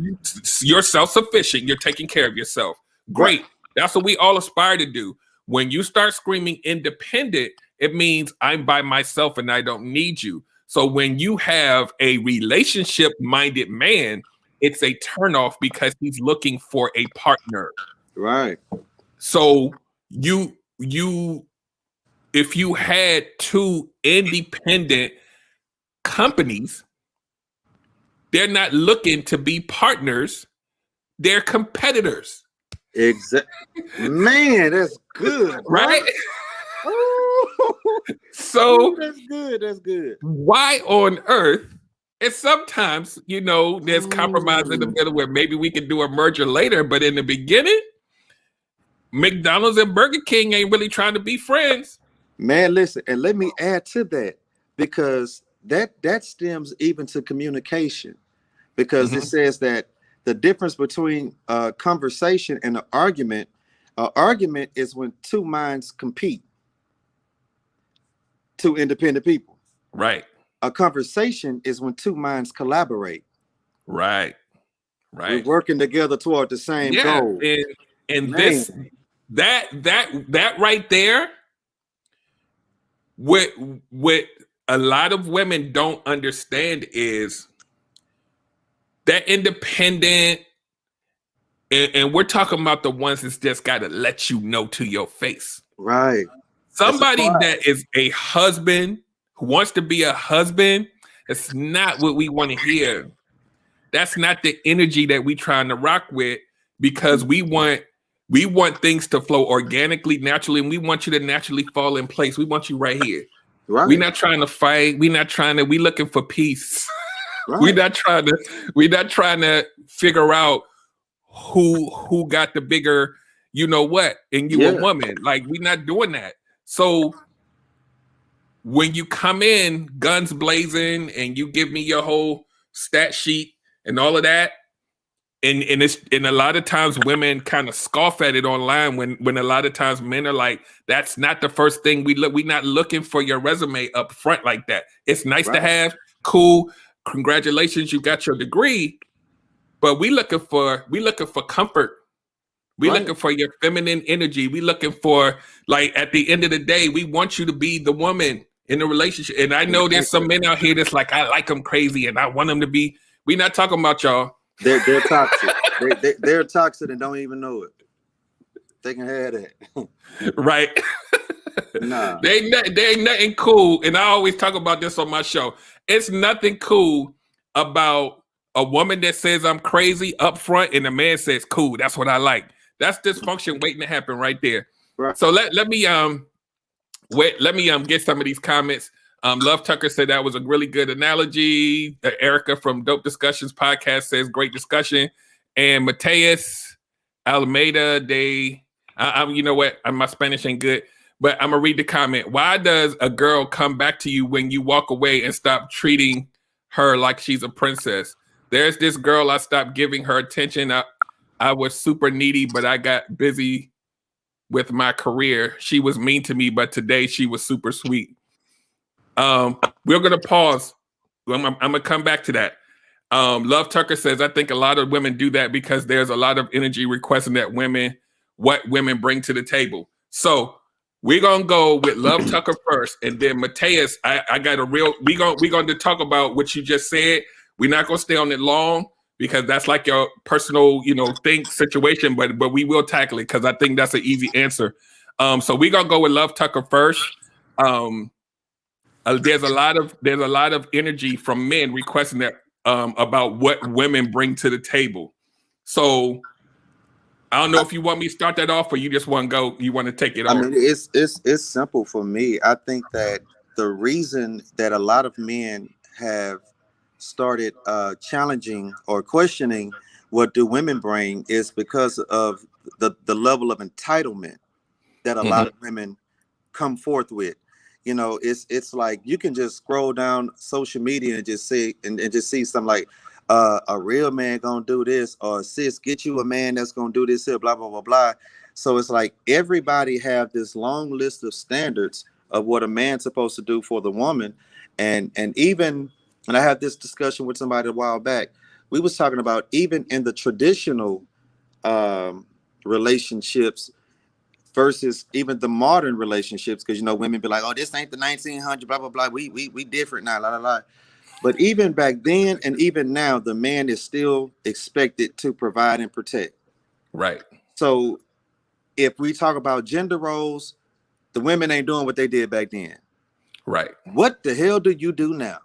[SPEAKER 1] you're self-sufficient. You're taking care of yourself. Great. That's what we all aspire to do. When you start screaming independent, it means I'm by myself and I don't need you. So when you have a relationship-minded man, it's a turnoff because he's looking for a partner.
[SPEAKER 3] Right.
[SPEAKER 1] So if you had two independent companies, they're not looking to be partners, they're competitors.
[SPEAKER 3] Exactly. Man, that's good,
[SPEAKER 1] right? So
[SPEAKER 3] that's good.
[SPEAKER 1] Why on earth? And sometimes, there's compromise in the middle where maybe we can do a merger later, but in the beginning, McDonald's and Burger King ain't really trying to be friends.
[SPEAKER 3] Man, listen, and let me add to that, because that stems even to communication, because it says that the difference between a conversation and an argument is when two minds compete, two independent people.
[SPEAKER 1] Right.
[SPEAKER 3] A conversation is when two minds collaborate.
[SPEAKER 1] Right.
[SPEAKER 3] We're working together toward the same goal.
[SPEAKER 1] And this that right there, what a lot of women don't understand is that independent, and we're talking about the ones that's just got to let you know to your face.
[SPEAKER 3] Right.
[SPEAKER 1] Somebody that is a husband, who wants to be a husband, it's not what we want to hear. That's not the energy that we trying to rock with, because we want things to flow organically, naturally, and we want you to naturally fall in place. We want you right here. Right. We're not trying to fight. We looking for peace. Right. We're not trying to figure out who got the bigger, and you a woman. Like, we're not doing that. So when you come in guns blazing and you give me your whole stat sheet and all of that, and a lot of times women kind of scoff at it online when a lot of times men are like, that's not the first thing we look. We're not looking for your resume up front like that. It's nice to have, cool, congratulations, you got your degree, but we looking for comfort. We looking for your feminine energy. We looking for, like, at the end of the day, we want you to be the woman in the relationship. And I know there's some men out here that's like, I like them crazy and I want them to be. We're not talking about y'all.
[SPEAKER 3] They're toxic. They're toxic and don't even know it. They can have that.
[SPEAKER 1] Right?
[SPEAKER 3] Nah.
[SPEAKER 1] They ain't nothing cool. And I always talk about this on my show. It's nothing cool about a woman that says I'm crazy up front and a man says, cool, that's what I like. That's dysfunction waiting to happen right there.
[SPEAKER 3] Right.
[SPEAKER 1] So let me get some of these comments. Love Tucker said that was a really good analogy. Erica from Dope Discussions podcast says great discussion. And Mateus Alameda, you know what? My Spanish ain't good, but I'm gonna read the comment. Why does a girl come back to you when you walk away and stop treating her like she's a princess? There's this girl, I stopped giving her attention. I was super needy, but I got busy with my career. She was mean to me, but today she was super sweet. We're gonna pause. I'm gonna come back to that. Love Tucker says, I think a lot of women do that because there's a lot of energy requesting what women bring to the table. So we're gonna go with Love Tucker first, and then Mateus. We're gonna talk about what you just said. We're not gonna stay on it long because that's like your personal, situation, but we will tackle it because I think that's an easy answer. So we're gonna go with Love Tucker first. There's a lot of energy from men requesting that about what women bring to the table. So I don't know if you want me to start that off or you just want to go. You want to take it on.
[SPEAKER 3] I mean, it's simple for me. I think that the reason that a lot of men have started challenging or questioning what do women bring is because of the level of entitlement that a lot of women come forth with. It's like you can just scroll down social media and just see and just see something like a real man gonna do this, or sis, get you a man that's gonna do this here, blah blah blah blah. So it's like everybody have this long list of standards of what a man's supposed to do for the woman, and I had this discussion with somebody a while back. We was talking about even in the traditional relationships versus even the modern relationships, because women be like, oh, this ain't the 1900, blah blah blah. We different now, la la la. But even back then and even now, the man is still expected to provide and protect.
[SPEAKER 1] Right.
[SPEAKER 3] So if we talk about gender roles, the women ain't doing what they did back then.
[SPEAKER 1] Right.
[SPEAKER 3] What the hell do you do now?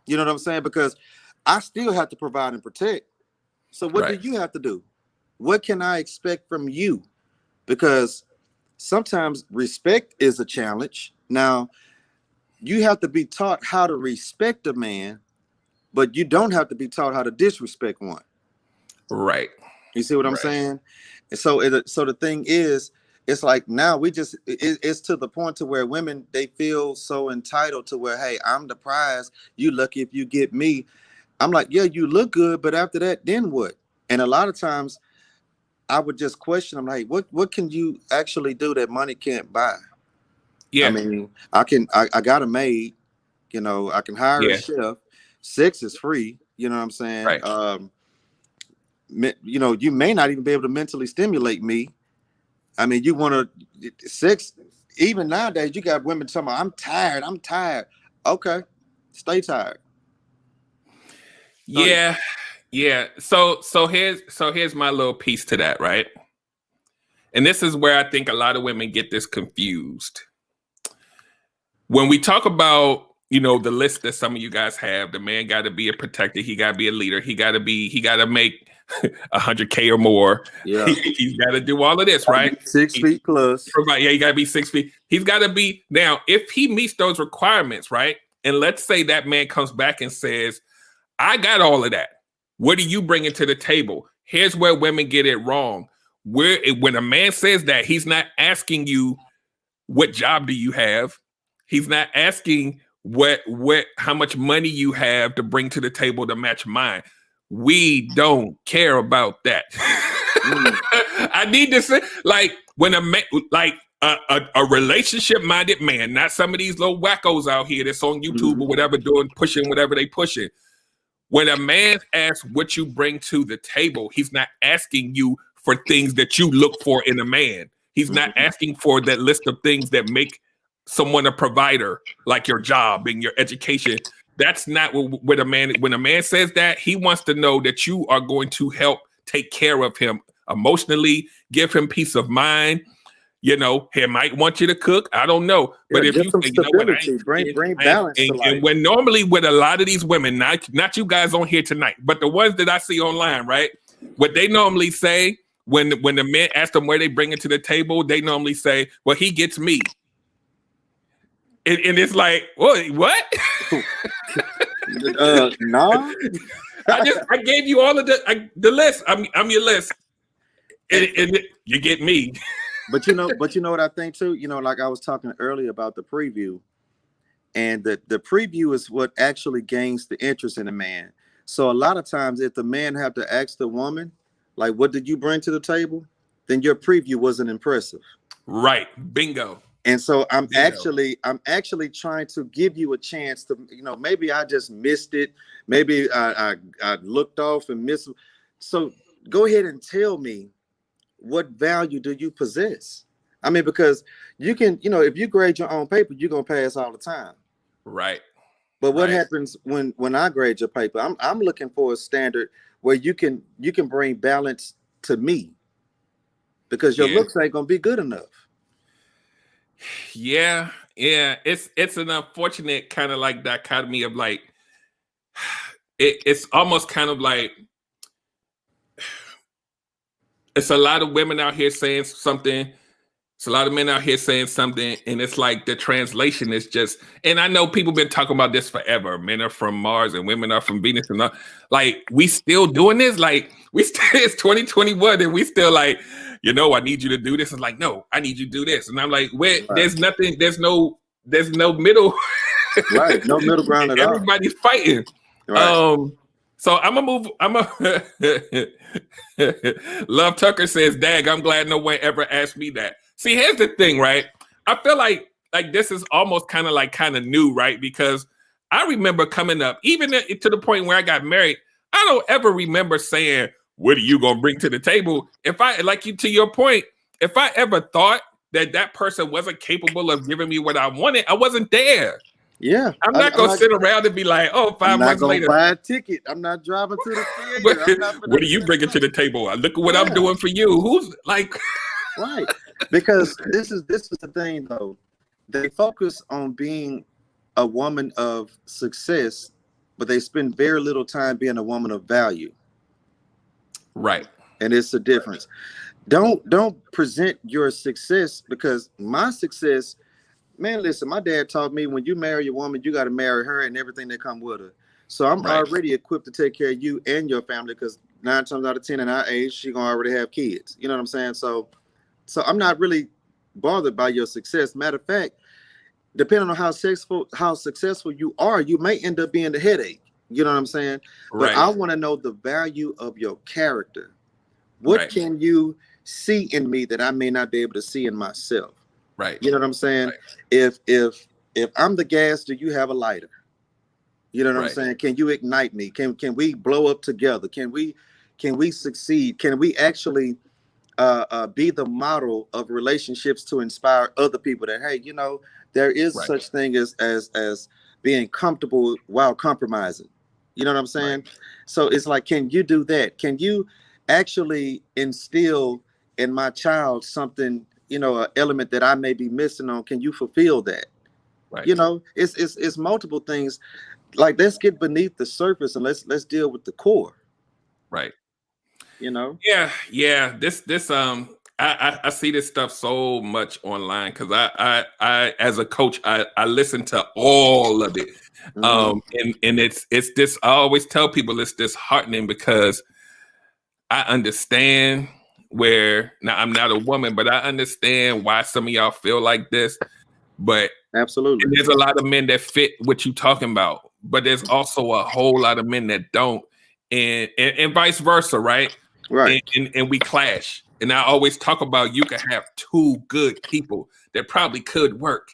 [SPEAKER 3] You know what I'm saying? Because I still have to provide and protect. So what do you have to do? What can I expect from you? Because sometimes respect is a challenge. Now, you have to be taught how to respect a man, but you don't have to be taught how to disrespect one.
[SPEAKER 1] Right.
[SPEAKER 3] You see what I'm saying? And so the thing is, it's like now it's to the point to where women, they feel so entitled to where, hey, I'm the prize. You lucky if you get me. I'm like, yeah, you look good, but after that, then what? And a lot of times I would just question them, like, what can you actually do that money can't buy? Yeah. I mean, I got a maid, I can hire a chef. Sex is free. You know what I'm saying? Right. You may not even be able to mentally stimulate me. I mean, you want to sex. Even nowadays, you got women talking about, I'm tired. Okay, stay tired.
[SPEAKER 1] Yeah. So here's my little piece to that, right? And this is where I think a lot of women get this confused. When we talk about, the list that some of you guys have, the man got to be a protector. He got to be a leader. He got to make 100K or more. Yeah. He's got to do all of this, right?
[SPEAKER 3] 6 feet plus.
[SPEAKER 1] Yeah, he got to be 6 feet. He's got to be, now, if he meets those requirements, right? And let's say that man comes back and says, I got all of that. What are you bringing to the table? Here's where women get it wrong. When a man says that, he's not asking you, what job do you have? He's not asking how much money you have to bring to the table to match mine. We don't care about that. I need to say, like, when a man, like a relationship-minded man, not some of these little wackos out here that's on YouTube or whatever, pushing whatever they pushing. When a man asks what you bring to the table, he's not asking you for things that you look for in a man. He's not asking for that list of things that make someone a provider, like your job and your education. That's not what a man. When a man says that, he wants to know that you are going to help take care of him emotionally, give him peace of mind. You know, he might want you to cook. I don't know, but if you say, you know what, I ain't
[SPEAKER 3] bring balance to life.
[SPEAKER 1] and when normally with a lot of these women, not you guys on here tonight, but the ones that I see online, right? What they normally say when the men ask them where they bring it to the table, they normally say, "Well, he gets me," and it's like, what?
[SPEAKER 3] No.
[SPEAKER 1] I gave you all of the list. I'm your list, and you get me.
[SPEAKER 3] But you know what I think too. You know, like I was talking earlier about the preview, and the preview is what actually gains the interest in a man. So a lot of times, if the man have to ask the woman, like, "What did you bring to the table?" then your preview wasn't impressive.
[SPEAKER 1] Right. Bingo.
[SPEAKER 3] And so I'm actually trying to give you a chance to, you know, maybe I just missed it. Maybe I looked off and missed. So go ahead and tell me, what value do you possess? I mean, because you can, you know, if you grade your own paper, you're gonna pass all the time.
[SPEAKER 1] Right.
[SPEAKER 3] But what happens when I grade your paper? I'm looking for a standard where you can bring balance to me, because your looks ain't gonna be good enough.
[SPEAKER 1] Yeah, it's an unfortunate kind of like dichotomy of like it's almost kind of like it's a lot of women out here saying something, it's a lot of men out here saying something, and it's like the translation is just, and I know people been talking about this forever. Men are from Mars and women are from Venus, and like we still doing this, like we still, it's 2021 and we still like, you know, I need you to do this. And like, no, I need you to do this. And I'm like, wait, there's nothing, there's no middle.
[SPEAKER 3] Right. No middle ground at all.
[SPEAKER 1] Everybody's fighting. Right. So Love Tucker says, "Dag, I'm glad no one ever asked me that." See, here's the thing, right? I feel like this is almost kind of new, right? Because I remember coming up, even to the point where I got married, I don't ever remember saying, "What are you gonna bring to the table?" If I, like you, to your point, if I ever thought that person wasn't capable of giving me what I wanted, I wasn't there.
[SPEAKER 3] Yeah,
[SPEAKER 1] I'm not gonna sit around and be like, "Oh, 5 months later,
[SPEAKER 3] buy a ticket. I'm not driving to the theater."
[SPEAKER 1] What are you bringing to the table? Look at what I'm doing for you. Who's like,
[SPEAKER 3] right? Because this is the thing, though. They focus on being a woman of success, but they spend very little time being a woman of value.
[SPEAKER 1] Right.
[SPEAKER 3] And it's a difference. Don't present your success, because my success. Man, listen, my dad taught me, when you marry a woman, you got to marry her and everything that come with her. So I'm already equipped to take care of you and your family, because 9 times out of 10 in our age, she gonna already have kids. You know what I'm saying? So I'm not really bothered by your success. Matter of fact, depending on how successful you are, you may end up being the headache. You know what I'm saying? But I want to know the value of your character. What can you see in me that I may not be able to see in myself?
[SPEAKER 1] Right.
[SPEAKER 3] You know what I'm saying? Right. If I'm the gas, do you have a lighter? You know what I'm saying? Can you ignite me? Can we blow up together? Can we succeed? Can we actually be the model of relationships to inspire other people that, hey, you know, there is such thing as being comfortable while compromising. You know what I'm saying? Right. So it's like, can you do that? Can you actually instill in my child something, you know, an element that I may be missing on? Can you fulfill that? Right. You know, it's multiple things. Like, let's get beneath the surface and let's deal with the core.
[SPEAKER 1] Right.
[SPEAKER 3] You know?
[SPEAKER 1] Yeah. This I see this stuff so much online, because I as a coach, I listen to all of it. Mm-hmm. And it's this, I always tell people it's disheartening, because I understand where, now I'm not a woman, but I understand why some of y'all feel like this. But
[SPEAKER 3] absolutely,
[SPEAKER 1] there's a lot of men that fit what you talking about, but there's also a whole lot of men that don't, and vice versa, right?
[SPEAKER 3] Right.
[SPEAKER 1] And we clash. And I always talk about, you can have 2 good people that probably could work,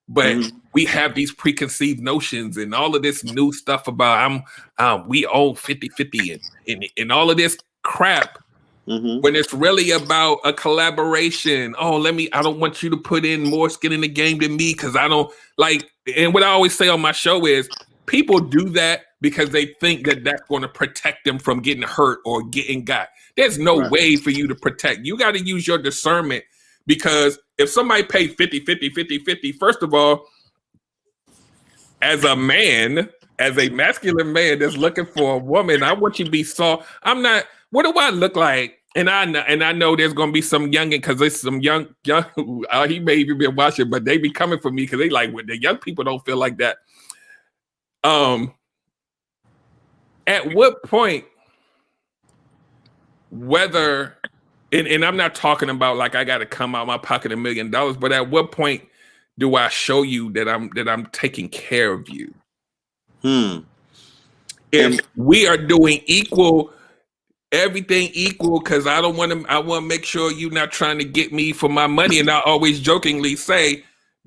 [SPEAKER 1] but we have these preconceived notions and all of this new stuff about we own 50-50 and all of this crap. When it's really about a collaboration. I don't want you to put in more skin in the game than me, because I don't like, and what I always say on my show is, people do that because they think that that's going to protect them from getting hurt or getting got. There's no way for you to protect. You got to use your discernment, because if somebody paid 50, 50, 50, 50, first of all, as a man, as a masculine man that's looking for a woman, I want you to be soft. I'm not, what do I look like? And I know there's gonna be some youngin', because there's some young, he may even be watching, but they be coming for me because they like, well, the young people don't feel like that. At what point, whether, and I'm not talking about like I got to come out my pocket $1 million, but at what point do I show you that I'm taking care of you? If we are doing everything equal, because I want to make sure you're not trying to get me for my money. And I always jokingly say,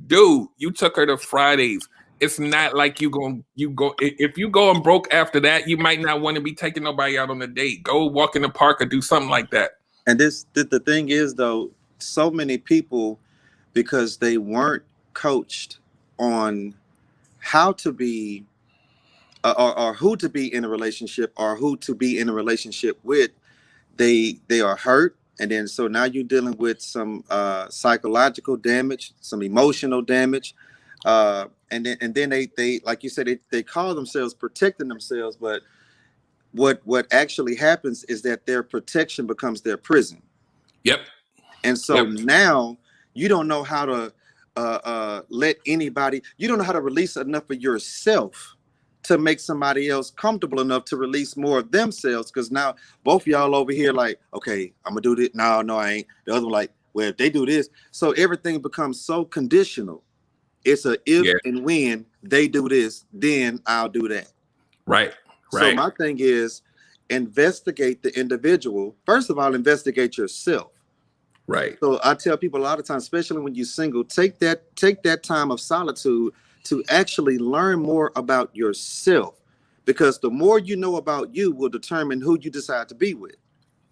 [SPEAKER 1] dude, you took her to Fridays. It's not like you go if you go and broke after that, you might not want to be taking nobody out on a date. Go walk in the park or do something like that.
[SPEAKER 4] And the thing is, though, so many people, because they weren't coached on how to be or who to be in a relationship or who to be in a relationship with, they are hurt. And then so now you're dealing with some psychological damage, some emotional damage. And then they like you said, they call themselves protecting themselves, but what actually happens is that their protection becomes their prison.
[SPEAKER 1] Yep.
[SPEAKER 4] And so now you don't know how to let anybody, you don't know how to release enough of yourself to make somebody else comfortable enough to release more of themselves. Because now both of y'all over here like, okay, I'm gonna do this. No, I ain't. The other one like, well, if they do this. So everything becomes so conditional. It's a if and when they do this, then I'll do that.
[SPEAKER 1] Right.
[SPEAKER 4] So my thing is, investigate the individual. First of all, investigate yourself.
[SPEAKER 1] Right.
[SPEAKER 4] So I tell people a lot of times, especially when you're single, take that time of solitude to actually learn more about yourself, because the more you know about you will determine who you decide to be with.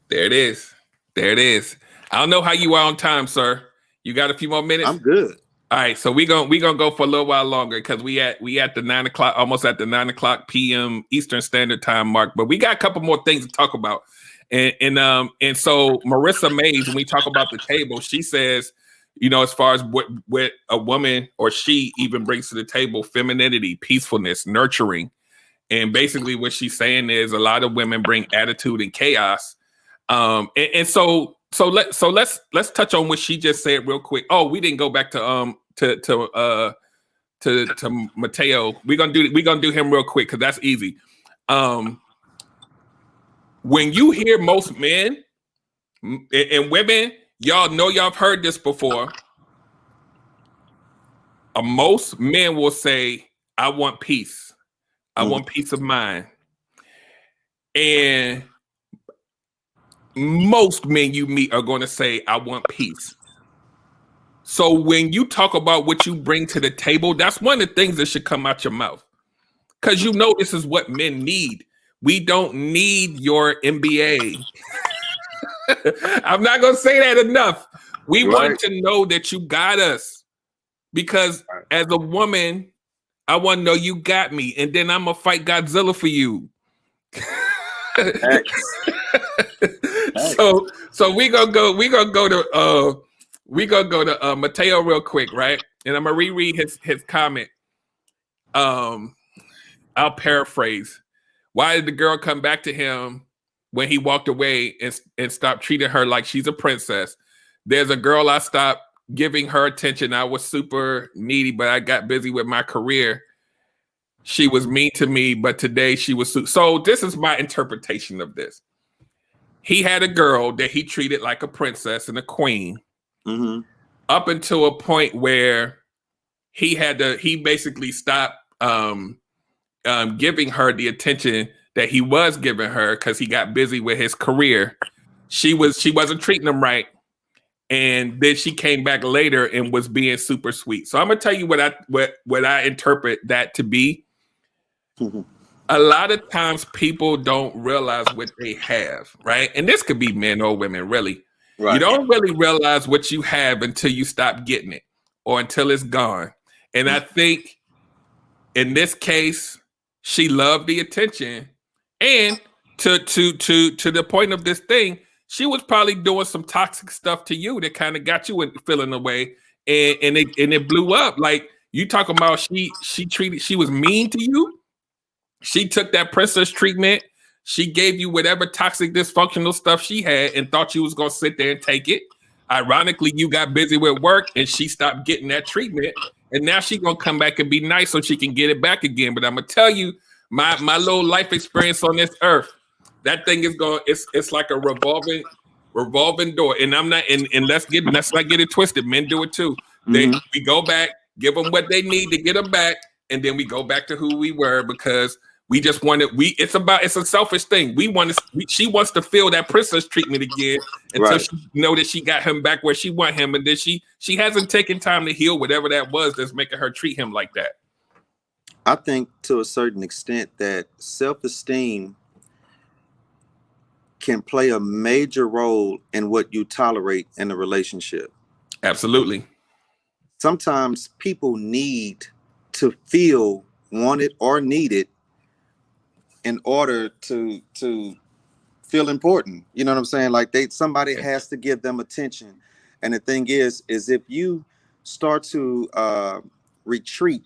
[SPEAKER 1] There it is. I don't know how you are on time, sir. You got a few more minutes?
[SPEAKER 4] I'm good.
[SPEAKER 1] All right, so we gonna go for a little while longer, because we at the 9 o'clock, almost at the 9 o'clock p.m. Eastern Standard Time mark. But we got a couple more things to talk about, and so Marissa Mays, when we talk about the table, she says, you know, as far as what a woman or she even brings to the table: femininity, peacefulness, nurturing, and basically what she's saying is a lot of women bring attitude and chaos, So let's touch on what she just said real quick. Oh, we didn't go back to Mateo. We're gonna do him real quick because that's easy. When you hear most men and women, y'all know y'all have heard this before. Most men will say, "I want peace. I want peace of mind," and most men you meet are going to say, "I want peace." So when you talk about what you bring to the table, that's one of the things that should come out your mouth, because you know this is what men need. We don't need your MBA. I'm not going to say that enough. We want to know that you got us, because as a woman, I want to know you got me, and then I'm going to fight Godzilla for you. So we gonna go to Mateo real quick, right? And I'm gonna reread his comment. I'll paraphrase. Why did the girl come back to him when he walked away and stopped treating her like she's a princess? There's a girl I stopped giving her attention. I was super needy, but I got busy with my career. She was mean to me, but today she was so this is my interpretation of this. He had a girl that he treated like a princess and a queen, up until a point where he basically stopped giving her the attention that he was giving her because he got busy with his career. She wasn't treating him right, and then she came back later and was being super sweet. So I'm gonna tell you what I interpret that to be. A lot of times people don't realize what they have, right? And this could be men or women, really. Right. You don't really realize what you have until you stop getting it or until it's gone. And I think in this case, she loved the attention, and to the point of this thing, she was probably doing some toxic stuff to you that kind of got you feeling away, and it blew up. Like you talking about, she was mean to you. She took that princess treatment. She gave you whatever toxic, dysfunctional stuff she had and thought you was going to sit there and take it. Ironically, you got busy with work and she stopped getting that treatment. And now she's going to come back and be nice so she can get it back again. But I'm going to tell you, my little life experience on this earth, that thing is going, it's like a revolving door. And I'm not, and let's not get it twisted. Men do it too. We go back, give them what they need to get them back. And then we go back to who we were because we just wanted, it's a selfish thing. She wants to feel that princess treatment again until she know that she got him back where she want him. And then she hasn't taken time to heal whatever that was that's making her treat him like that.
[SPEAKER 4] I think to a certain extent that self-esteem can play a major role in what you tolerate in a relationship.
[SPEAKER 1] Absolutely.
[SPEAKER 4] Sometimes people need to feel wanted or needed in order to feel important. You know what I'm saying? Like somebody has to give them attention. And the thing is if you start to retreat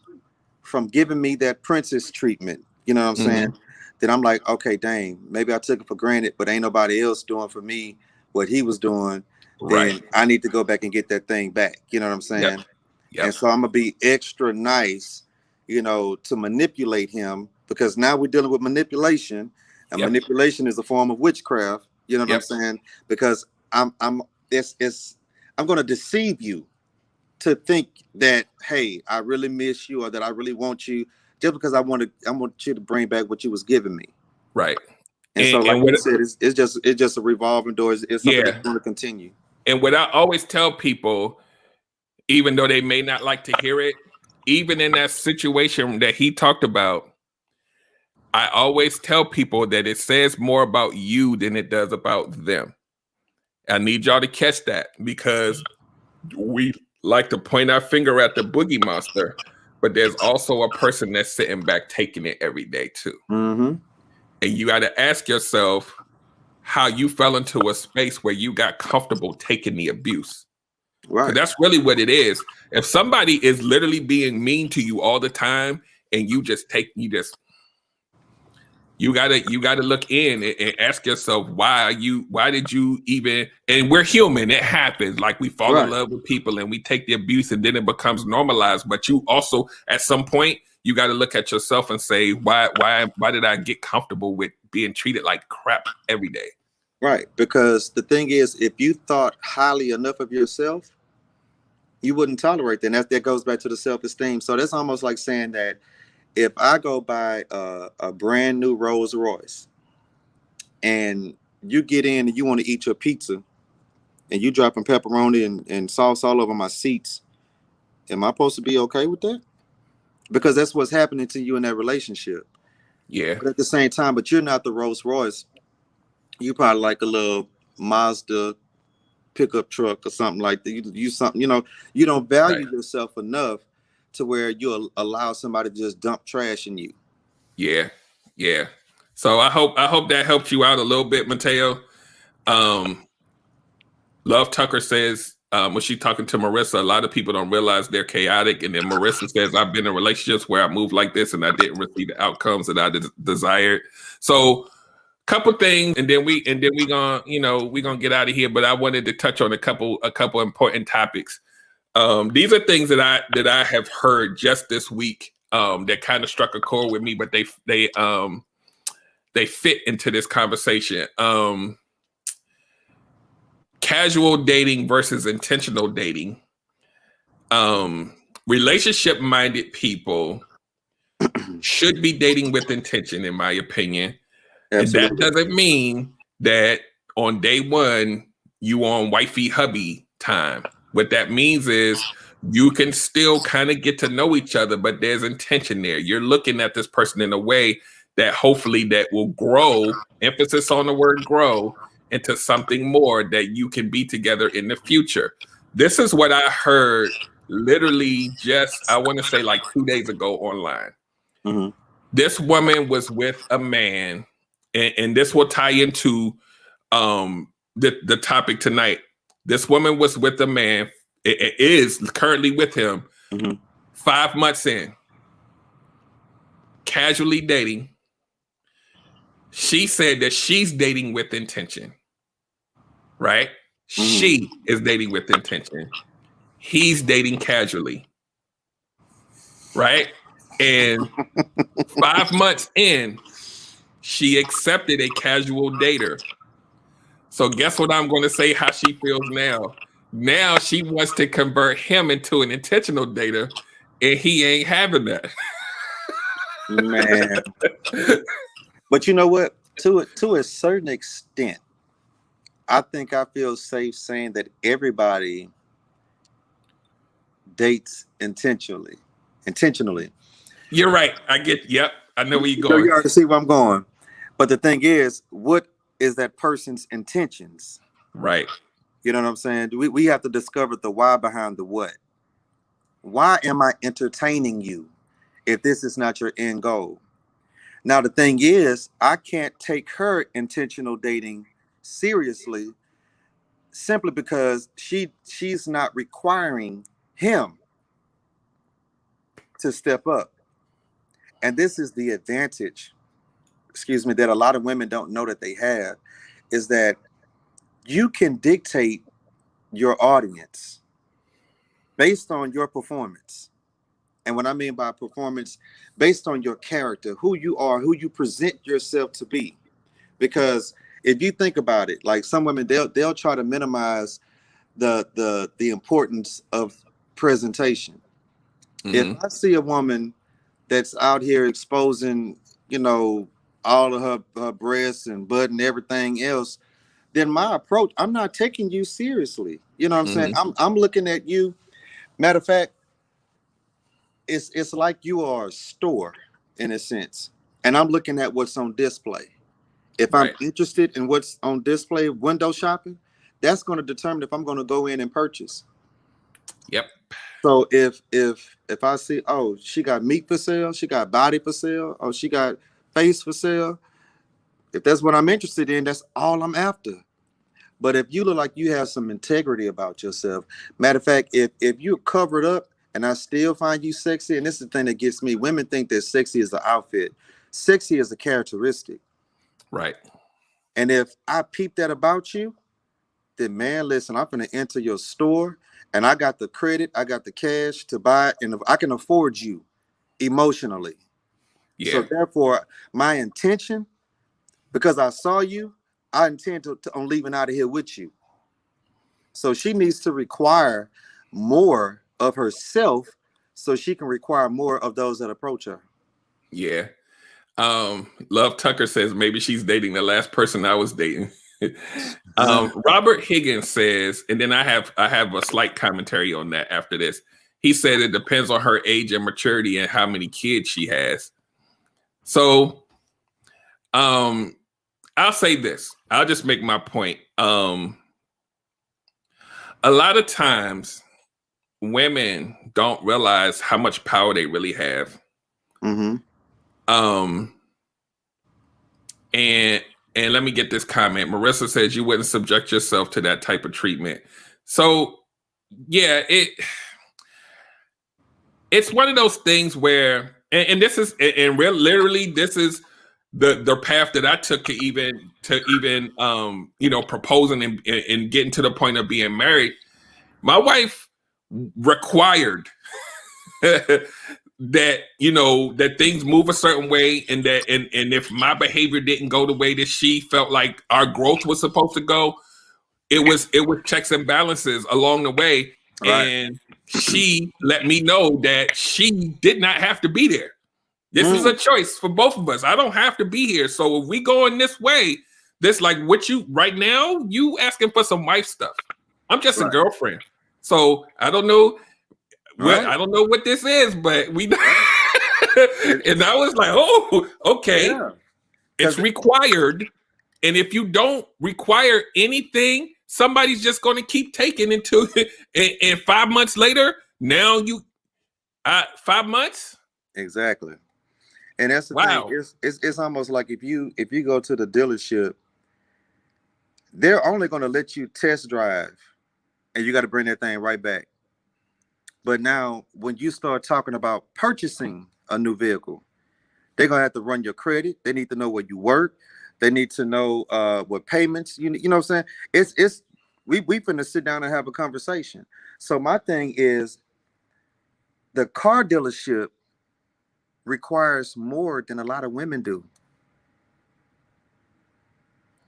[SPEAKER 4] from giving me that princess treatment, you know what I'm saying? Then I'm like, okay, dang, maybe I took it for granted, but ain't nobody else doing for me what he was doing. Then I need to go back and get that thing back. You know what I'm saying? Yep. And so I'm gonna be extra nice, you know, to manipulate him, because now we're dealing with manipulation, and manipulation is a form of witchcraft. You know what I'm saying? Because I'm going to deceive you to think that, hey, I really miss you, or that I really want you, just because I want you to bring back what you was giving me.
[SPEAKER 1] Right.
[SPEAKER 4] And so, like you said, it's just a revolving door. It's something that's going to continue.
[SPEAKER 1] And what I always tell people, even though they may not like to hear it, even in that situation that he talked about, I always tell people that it says more about you than it does about them. I need y'all to catch that, because we like to point our finger at the boogie monster, but there's also a person that's sitting back taking it every day too. And you got to ask yourself how you fell into a space where you got comfortable taking the abuse. Right. That's really what it is. If somebody is literally being mean to you all the time, and you gotta look in and ask yourself, why did you even, and we're human, it happens. Like we fall in love with people and we take the abuse and then it becomes normalized. But you also, at some point, you got to look at yourself and say, why did I get comfortable with being treated like crap every day?
[SPEAKER 4] Right. Because the thing is, if you thought highly enough of yourself, you wouldn't tolerate that. And that goes back to the self-esteem. So that's almost like saying that if I go buy a brand new Rolls Royce and you get in and you want to eat your pizza and you dropping pepperoni and sauce all over my seats, am I supposed to be okay with that? Because that's what's happening to you in that relationship.
[SPEAKER 1] Yeah.
[SPEAKER 4] But at the same time, but you're not the Rolls Royce. You probably like a little Mazda pickup truck or something like that. You something, you know, you don't value yourself enough to where you'll allow somebody to just dump trash in you.
[SPEAKER 1] Yeah. So I hope that helped you out a little bit, Mateo. Love Tucker says, when she's talking to Marissa, a lot of people don't realize they're chaotic. And then Marissa says, I've been in relationships where I moved like this and I didn't receive the outcomes that I desired. So couple things, and then we gonna get out of here. But I wanted to touch on a couple important topics. These are things that I have heard just this week that kind of struck a chord with me, but they fit into this conversation. Casual dating versus intentional dating. Relationship-minded people should be dating with intention, in my opinion. Absolutely. And that doesn't mean that on day one you on wifey hubby time. What that means is you can still kind of get to know each other, but there's intention there. You're looking at this person in a way that hopefully that will grow, emphasis on the word grow, into something more that you can be together in the future. This is what I heard literally just, I want to say like 2 days ago online. This woman was with a man, and this will tie into the topic tonight. This woman was with a man, it is currently with him, 5 months in, casually dating. She said that she's dating with intention, right? She is dating with intention. He's dating casually, right? And 5 months in, she accepted a casual dater. So guess what I'm going to say how she feels now? Now she wants to convert him into an intentional dater, and he ain't having that.
[SPEAKER 4] Man. But you know what? To a certain extent, I think I feel safe saying that everybody dates intentionally.
[SPEAKER 1] You're right. Yep. I know where you're
[SPEAKER 4] So
[SPEAKER 1] going.
[SPEAKER 4] you already see where I'm going. But the thing is, what is that person's intentions?
[SPEAKER 1] Right.
[SPEAKER 4] You know what I'm saying? We have to discover the why behind the what. Why am I entertaining you if this is not your end goal? Now, the thing is, I can't take her intentional dating seriously simply because she's not requiring him to step up. And this is the advantage, that a lot of women don't know that they have, is that you can dictate your audience based on your performance. And what I mean by performance, based on your character, who you are, who you present yourself to be. Because if you think about it, like some women, they'll try to minimize the importance of presentation. If I see a woman that's out here exposing, all of her breasts and butt and everything else, then my approach, I'm not taking you seriously. You know what I'm saying? I'm looking at you. Matter of fact, it's like you are a store in a sense, and I'm looking at what's on display. If I'm interested in what's on display, window shopping, that's going to determine if I'm going to go in and purchase.
[SPEAKER 1] Yep.
[SPEAKER 4] So if I see, oh, she got meat for sale, she got body for sale, or she got face for sale, if that's what I'm interested in, that's all I'm after. But if you look like you have some integrity about yourself, matter of fact, if you're covered up and I still find you sexy, and this is the thing that gets me, women think that sexy is the outfit. Sexy is a characteristic.
[SPEAKER 1] Right.
[SPEAKER 4] And if I peep that about you, then man, listen, I'm going to enter your store and I got the credit, I got the cash to buy, and I can afford you emotionally.
[SPEAKER 1] Yeah.
[SPEAKER 4] So therefore, my intention, because I saw you, I intend on leaving out of here with you. So she needs to require more of herself so she can require more of those that approach her.
[SPEAKER 1] Yeah. Love Tucker says maybe she's dating the last person I was dating. Robert Higgins says, and then I have a slight commentary on that after this. He said it depends on her age and maturity and how many kids she has. So I'll say this. I'll just make my point. A lot of times women don't realize how much power they really have. And let me get this comment. Marissa says you wouldn't subject yourself to that type of treatment. So yeah, it's one of those things where, and this is, and literally this is the path that I took to even proposing and getting to the point of being married. My wife required that that things move a certain way, and that and if my behavior didn't go the way that she felt like our growth was supposed to go, it was checks and balances along the way. Right. And she let me know that she did not have to be there. This is a choice for both of us. I don't have to be here. So if we go in this way, this like what you right now, you asking for some wife stuff. I'm just a girlfriend. So I don't know I don't know what this is, but we and I was like, oh, okay. Yeah. It's required. And if you don't require anything, somebody's just going to keep taking until and 5 months later, now 5 months?
[SPEAKER 4] Exactly. And that's the thing.
[SPEAKER 1] Wow.
[SPEAKER 4] It's almost like if you go to the dealership, they're only going to let you test drive, and you got to bring that thing right back. But now, when you start talking about purchasing a new vehicle, they're gonna have to run your credit. They need to know where you work. They need to know what payments. You know what I'm saying? We finna sit down and have a conversation. So my thing is, the car dealership requires more than a lot of women do,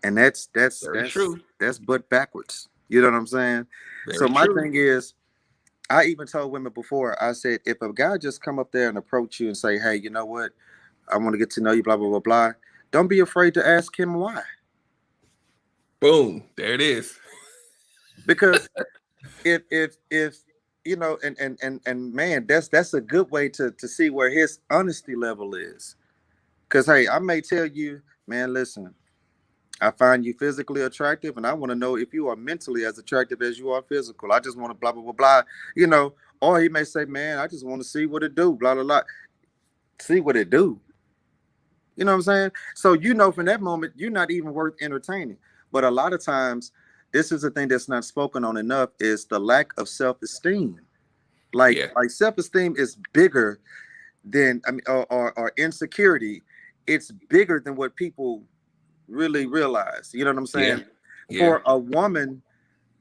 [SPEAKER 4] and
[SPEAKER 1] Very true.
[SPEAKER 4] that's butt backwards. You know what I'm saying? So
[SPEAKER 1] Very
[SPEAKER 4] my
[SPEAKER 1] true.
[SPEAKER 4] thing is, I even told women before. I said, if a guy just come up there and approach you and say, "Hey, you know what? I want to get to know you," blah blah blah blah. Don't be afraid to ask him why,
[SPEAKER 1] Boom. There it is.
[SPEAKER 4] because if you know, and man, that's a good way to see where his honesty level is. Because hey, I may tell you, man, listen, I find you physically attractive, and I want to know if you are mentally as attractive as you are physical. I just want to blah blah blah blah, you know. Or he may say, man, I just want to see what it do, blah blah blah. See what it do. You know what I'm saying? So you know, from that moment, you're not even worth entertaining. But a lot of times, this is a thing that's not spoken on enough: is the lack of self-esteem. Like
[SPEAKER 1] Yeah.
[SPEAKER 4] like self-esteem is bigger than, I mean, or insecurity. It's bigger than what people really realize. You know what I'm
[SPEAKER 1] Yeah.
[SPEAKER 4] saying?
[SPEAKER 1] Yeah.
[SPEAKER 4] For a woman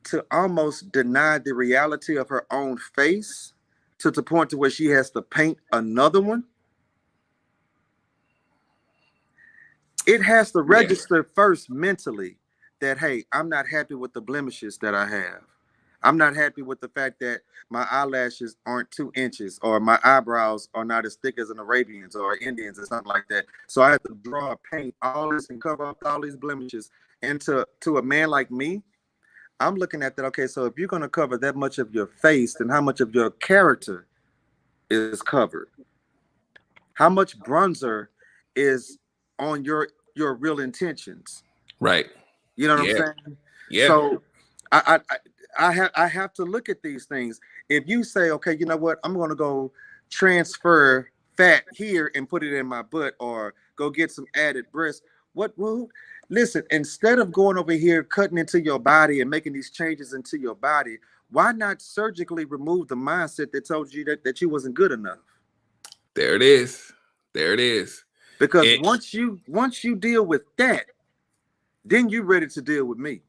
[SPEAKER 4] to almost deny the reality of her own face to the point to where she has to paint another one, it has to
[SPEAKER 1] Yeah.
[SPEAKER 4] register first mentally that, hey, I'm not happy with the blemishes that I have. I'm not happy with the fact that my eyelashes aren't 2 inches, or my eyebrows are not as thick as an Arabian's or Indians or something like that. So I have to draw, paint all this, and cover up all these blemishes. And to a man like me, I'm looking at that. Okay, so if you're going to cover that much of your face, then how much of your character is covered? How much bronzer is on your real intentions?
[SPEAKER 1] Right.
[SPEAKER 4] You know what I'm
[SPEAKER 1] Yeah.
[SPEAKER 4] saying?
[SPEAKER 1] Yeah.
[SPEAKER 4] So I have to look at these things. If you say, okay, you know what, I'm going to go transfer fat here and put it in my butt, or go get some added breasts. What? Well, listen, instead of going over here cutting into your body and making these changes into your body, why not surgically remove the mindset that told you that you wasn't good enough?
[SPEAKER 1] There it is. There it is.
[SPEAKER 4] Because
[SPEAKER 1] It,
[SPEAKER 4] once you deal with that, then you're ready to deal with me.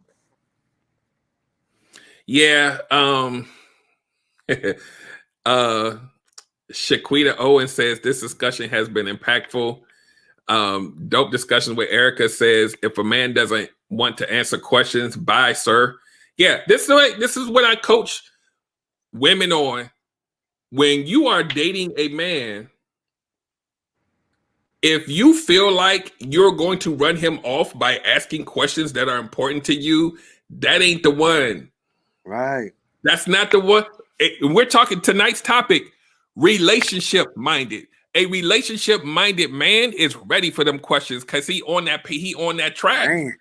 [SPEAKER 1] yeah. uh Shaquita Owen says this discussion has been impactful. Dope discussion with Erica says, if a man doesn't want to answer questions, bye, sir. Yeah, this is what I coach women on. When you are dating a man, if you feel like you're going to run him off by asking questions that are important to you, that ain't the one.
[SPEAKER 4] Right.
[SPEAKER 1] That's not the one. We're talking tonight's topic, relationship minded. A relationship minded man is ready for them questions because he on that track.
[SPEAKER 4] Man.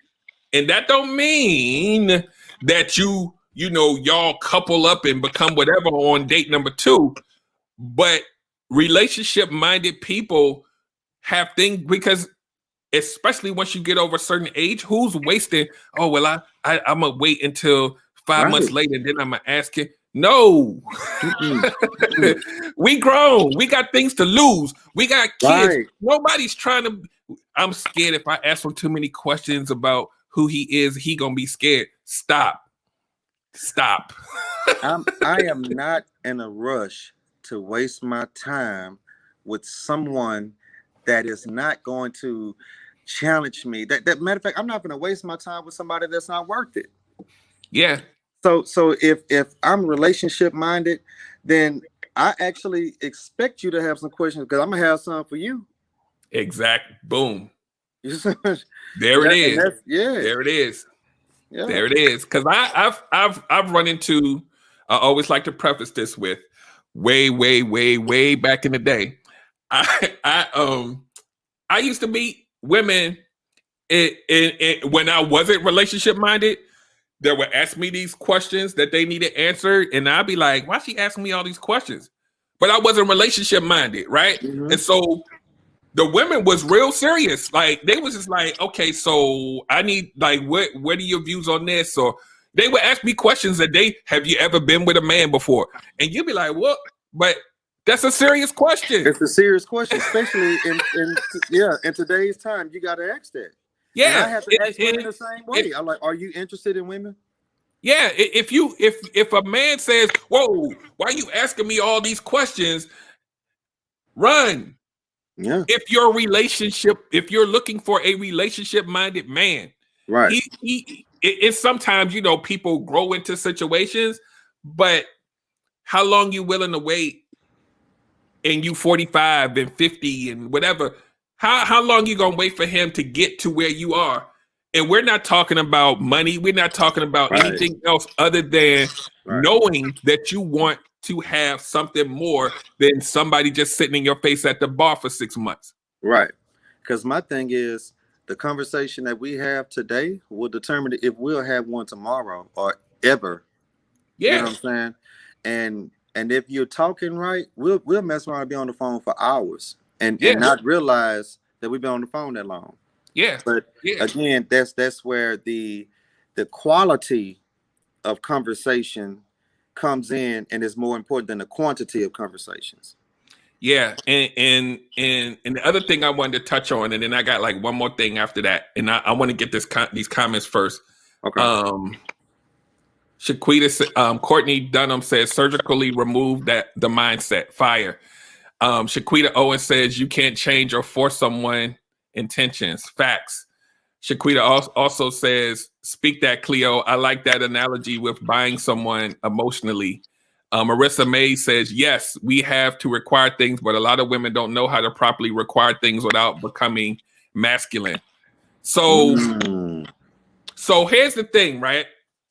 [SPEAKER 1] And that don't mean that y'all couple up and become whatever on date number 2. But relationship minded people have things, because especially once you get over a certain age, who's wasting, oh, well, I'm going to wait until 5 months
[SPEAKER 4] Right.
[SPEAKER 1] later and then I'm going to ask him. No. We grown. We got things to lose. We got kids.
[SPEAKER 4] Right.
[SPEAKER 1] Nobody's trying to. I'm scared if I ask him too many questions about who he is, he going to be scared. Stop.
[SPEAKER 4] I am not in a rush to waste my time with someone that is not going to challenge me. That matter of fact, I'm not going to waste my time with somebody that's not worth it.
[SPEAKER 1] Yeah.
[SPEAKER 4] So if I'm relationship minded, then I actually expect you to have some questions, because I'm gonna have some for you.
[SPEAKER 1] Exact. Boom.
[SPEAKER 4] You see?
[SPEAKER 1] There it is.
[SPEAKER 4] Yeah.
[SPEAKER 1] There it is.
[SPEAKER 4] Yeah.
[SPEAKER 1] There it is. Because I've run into. I always like to preface this with, way back in the day, I used to meet women when I wasn't relationship minded, that would ask me these questions that they needed answered, and I'd be like, why she asking me all these questions? But I wasn't relationship minded, right?
[SPEAKER 4] Mhm.
[SPEAKER 1] And so the women was real serious. Like they was just like, okay, so I need like what are your views on this? Or they would ask me questions that have you ever been with a man before? And you'd be like, what? But that's a serious question.
[SPEAKER 4] It's a serious question, especially in today's time. You got to ask that.
[SPEAKER 1] Yeah,
[SPEAKER 4] and I have to ask women the same way. I'm like, are you interested in women?
[SPEAKER 1] Yeah, if a man says, "Whoa, why are you asking me all these questions?" Run.
[SPEAKER 4] Yeah.
[SPEAKER 1] If you're looking for a relationship-minded man,
[SPEAKER 4] right.
[SPEAKER 1] It's sometimes, you know, people grow into situations, but how long you willing to wait? And you 45 and 50 and whatever, how long you gonna wait for him to get to where you are? And we're not talking about money. We're not talking about anything else other than knowing that you want to have something more than somebody just sitting in your face at the bar for 6 months.
[SPEAKER 4] Right. Because my thing is, the conversation that we have today will determine if we'll have one tomorrow or ever.
[SPEAKER 1] Yeah.
[SPEAKER 4] You know what I'm saying? And if you're talking right, we'll mess around and be on the phone for hours and not realize that we've been on the phone that long.
[SPEAKER 1] Yeah.
[SPEAKER 4] But again, that's where the quality of conversation comes in and is more important than the quantity of conversations.
[SPEAKER 1] Yeah, and the other thing I wanted to touch on, and then I got like one more thing after that, and I want to get these comments first.
[SPEAKER 4] Okay.
[SPEAKER 1] Shaquita, Courtney Dunham says surgically remove the mindset. Fire. Shaquita Owen says you can't change or force someone intentions. Facts. Shaquita also says speak that, Cleo. I like that analogy with buying someone emotionally. Marissa May says, yes, we have to require things, but a lot of women don't know how to properly require things without becoming masculine. So here's the thing, right?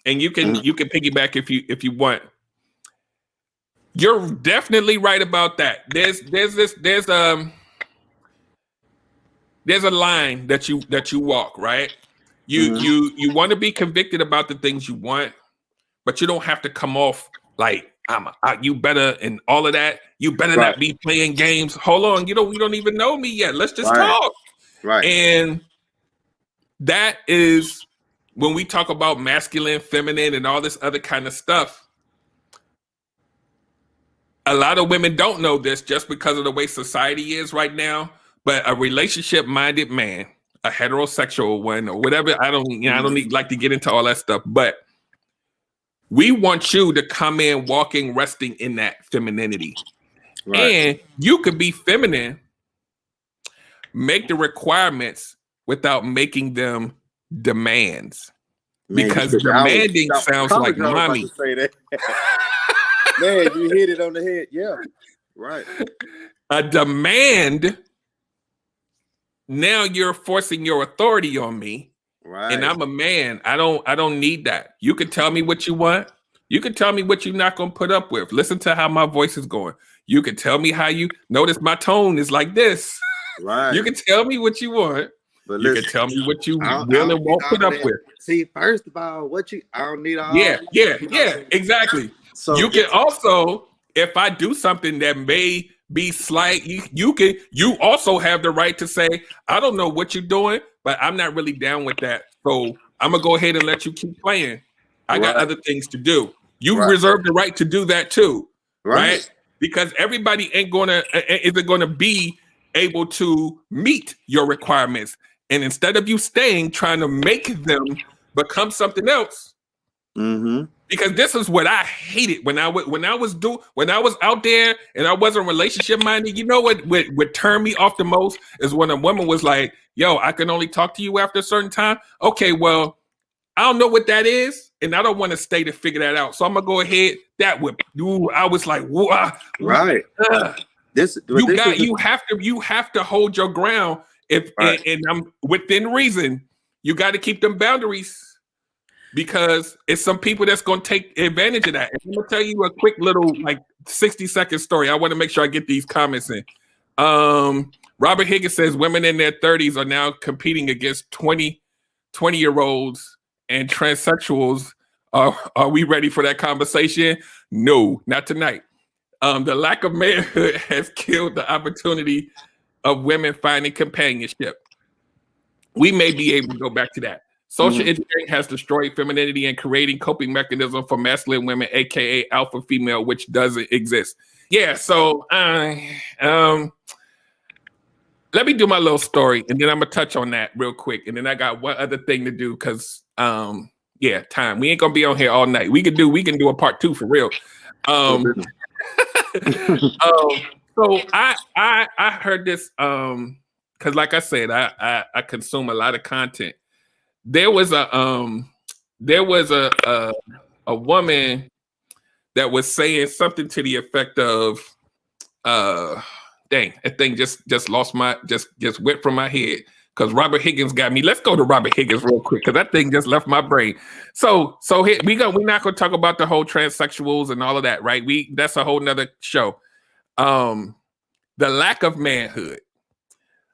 [SPEAKER 1] And you can piggyback if you want. You're definitely right about that. There's a line that you walk, right? You want to be convicted about the things you want, but you don't have to come off like you better and all of that. You better not be playing games. Hold on, you don't even know me yet. Let's just talk.
[SPEAKER 4] Right.
[SPEAKER 1] And that is when we talk about masculine, feminine, and all this other kind of stuff. A lot of women don't know this just because of the way society is right now. But a relationship-minded man, a heterosexual one, or whatever, I don't need like to get into all that stuff, but we want you to come in walking, resting in that femininity. Right. And you could be feminine, make the requirements without making them demands. Because demanding sounds like mommy.
[SPEAKER 4] Say that. Man, you hit it on the head. Yeah. Right.
[SPEAKER 1] A demand, now you're forcing your authority on me. Right. And I'm a man. I don't need that. You can tell me what you want. You can tell me what you're not going to put up with. Listen to how my voice is going. You can tell me how you notice my tone is like this. Right. You can tell me what you want. But you can tell me what you will and won't put up with.
[SPEAKER 4] See, first of all, I don't need all.
[SPEAKER 1] Yeah, exactly. So you can also, if I do something that may be slight, you also have the right to say, I don't know what you're doing, but I'm not really down with that. So I'm gonna go ahead and let you keep playing. I got other things to do. You reserve the right to do that too, right? Because everybody isn't gonna be able to meet your requirements. And instead of you staying, trying to make them become something else. Mm-hmm. Because this is what I hated when I was out there and I wasn't relationship minded. You know what turned me off the most is when a woman was like, "Yo, I can only talk to you after a certain time." Okay, well, I don't know what that is, and I don't want to stay to figure that out. So I'm gonna go ahead. That would I was like,
[SPEAKER 4] right.
[SPEAKER 1] You have to hold your ground. And I'm within reason. You got to keep them boundaries. Because it's some people that's going to take advantage of that. And I'm going to tell you a quick little 60-second story. I want to make sure I get these comments in. Robert Higgins says women in their 30s are now competing against 20-year-olds and transsexuals. Are we ready for that conversation? No, not tonight. The lack of manhood has killed the opportunity of women finding companionship. We may be able to go back to that. Social engineering has destroyed femininity and creating coping mechanism for masculine women, aka alpha female, which doesn't exist. Yeah, so let me do my little story, and then I'm gonna touch on that real quick, and then I got one other thing to do because time. We ain't gonna be on here all night. We can do a part 2 for real. So I heard this because like I said, I consume a lot of content. There was a woman that was saying something to the effect of dang, that thing just lost my just went from my head because Robert Higgins got me. Let's go to Robert Higgins real quick because that thing just left my brain. So here we're not gonna talk about the whole transsexuals and all of that, right? That's a whole nother show. The lack of manhood.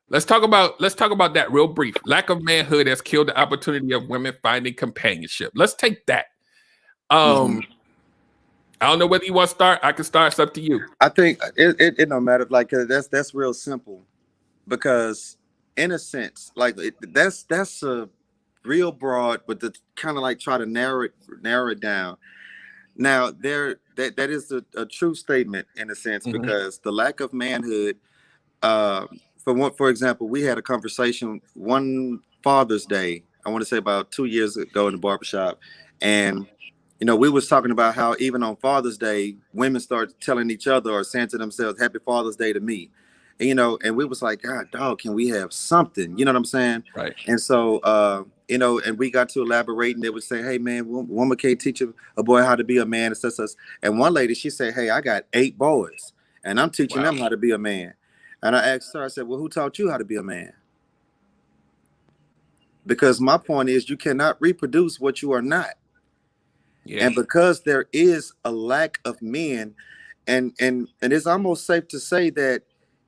[SPEAKER 1] Let's talk about that real brief. Lack of manhood has killed the opportunity of women finding companionship. Let's take that. I don't know whether you want to start. I can start. It's up to you.
[SPEAKER 4] I think it don't matter. Like that's real simple, because in a sense, like that's a real broad, but to kind of like try to narrow it down. Now that is a true statement in a sense, because the lack of manhood. For example, we had a conversation one Father's Day, I want to say about 2 years ago in the barbershop, and we was talking about how even on Father's Day, women start telling each other or saying to themselves, "Happy Father's Day to me," and we was like, "God, dog, can we have something?" You know what I'm saying?
[SPEAKER 1] Right.
[SPEAKER 4] And so, and we got to elaborate, and they would say, "Hey, man, woman can't teach a boy how to be a man." And such. And one lady, she said, "Hey, I got 8 boys, and I'm teaching them how to be a man." And I asked her, I said, "Well, who taught you how to be a man?" Because my point is, you cannot reproduce what you are not. Yeah. And because there is a lack of men, and it's almost safe to say that,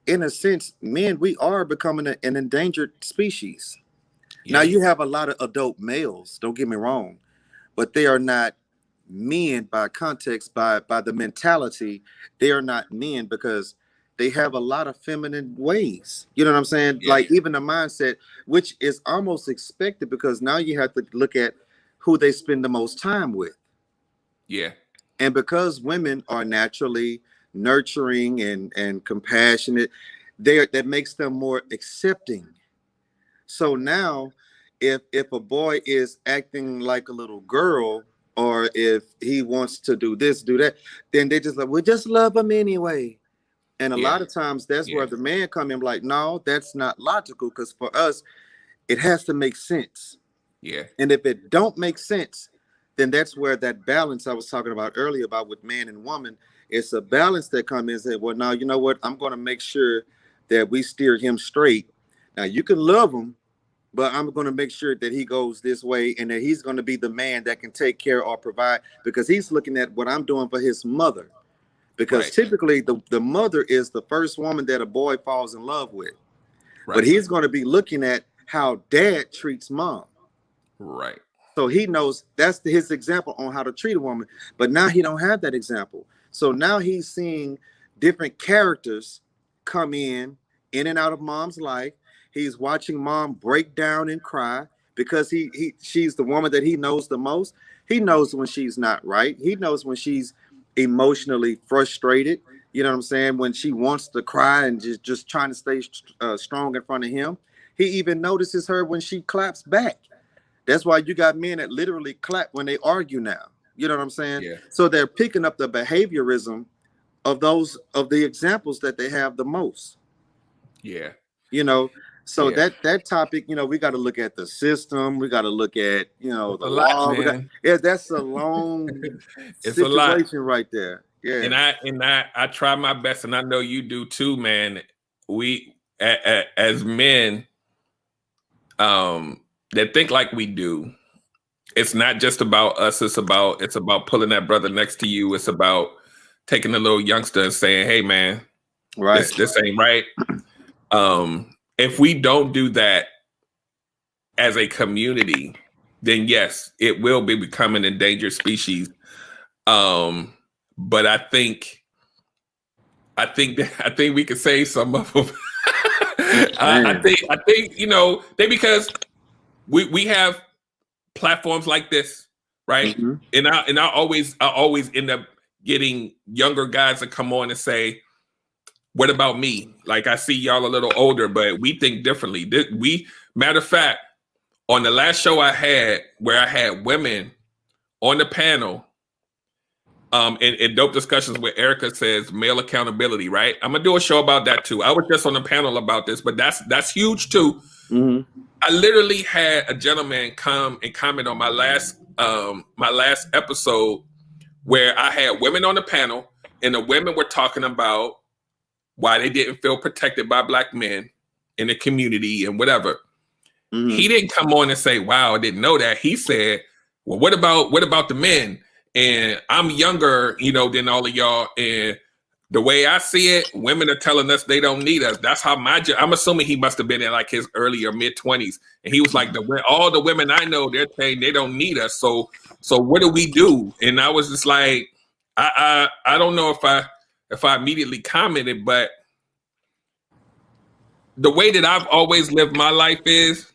[SPEAKER 4] in a sense, men, we are becoming an endangered species. Yeah. Now, you have a lot of adult males, don't get me wrong, but they are not men by context, by the mentality. They are not men because they have a lot of feminine ways. You know what I'm saying? Yeah. Like even the mindset, which is almost expected, because now you have to look at who they spend the most time with.
[SPEAKER 1] Yeah.
[SPEAKER 4] And because women are naturally nurturing and compassionate, that makes them more accepting. So now if a boy is acting like a little girl, or if he wants to do this, do that, then they just like, we just love him anyway. And a lot of times that's where the man come in like, no, that's not logical, because for us, it has to make sense.
[SPEAKER 1] Yeah.
[SPEAKER 4] And if it don't make sense, then that's where that balance I was talking about earlier about with man and woman, it's a balance that comes in and say, well, now, you know what? I'm going to make sure that we steer him straight. Now, you can love him, but I'm going to make sure that he goes this way and that he's going to be the man that can take care or provide, because he's looking at what I'm doing for his mother. Because typically the mother is the first woman that a boy falls in love with. Right. But he's going to be looking at how dad treats mom.
[SPEAKER 1] Right.
[SPEAKER 4] So he knows that's his example on how to treat a woman. But now he don't have that example. So now he's seeing different characters come in and out of mom's life. He's watching mom break down and cry because she's the woman that he knows the most. He knows when she's not right. He knows when she's emotionally frustrated. You know what I'm saying? When she wants to cry and just trying to stay strong in front of him. He even notices her when she claps back. That's why you got men that literally clap when they argue now. You know what I'm saying? Yeah. So they're picking up the behaviorism of the examples that they have the most.
[SPEAKER 1] Yeah.
[SPEAKER 4] So that topic, we got to look at the system. We got to look at, the law. That's a long
[SPEAKER 1] it's
[SPEAKER 4] situation right there. Yeah.
[SPEAKER 1] And I try my best, and I know you do too, man. We as men that think like we do, it's not just about us. It's about pulling that brother next to you. It's about taking the little youngster and saying, "Hey, man,
[SPEAKER 4] right,
[SPEAKER 1] this ain't right." If we don't do that as a community, then yes, it will be becoming an endangered species. But I think we can save some of them. I
[SPEAKER 4] Man.
[SPEAKER 1] think because we have platforms like this, right?
[SPEAKER 4] Mm-hmm.
[SPEAKER 1] And I always end up getting younger guys to come on and say, "What about me?" Like I see y'all a little older, but we think differently. Matter of fact, on the last show I had, where I had women on the panel, in dope discussions where Erica says male accountability, right? I'm gonna do a show about that too. I was just on the panel about this, but that's huge too.
[SPEAKER 4] Mm-hmm.
[SPEAKER 1] I literally had a gentleman come and comment on my last episode where I had women on the panel, and the women were talking about why they didn't feel protected by black men in the community and whatever.
[SPEAKER 4] Mm-hmm.
[SPEAKER 1] He didn't come on and say, "Wow, I didn't know that." He said, "Well, what about the men? And I'm younger, than all of y'all, and the way I see it, women are telling us they don't need us." That's how I'm assuming he must have been in like his early or mid-20s, and he was like, all the women I know, they're saying they don't need us. So what do we do? And I was just like, I don't know if I immediately commented, but the way that I've always lived my life is,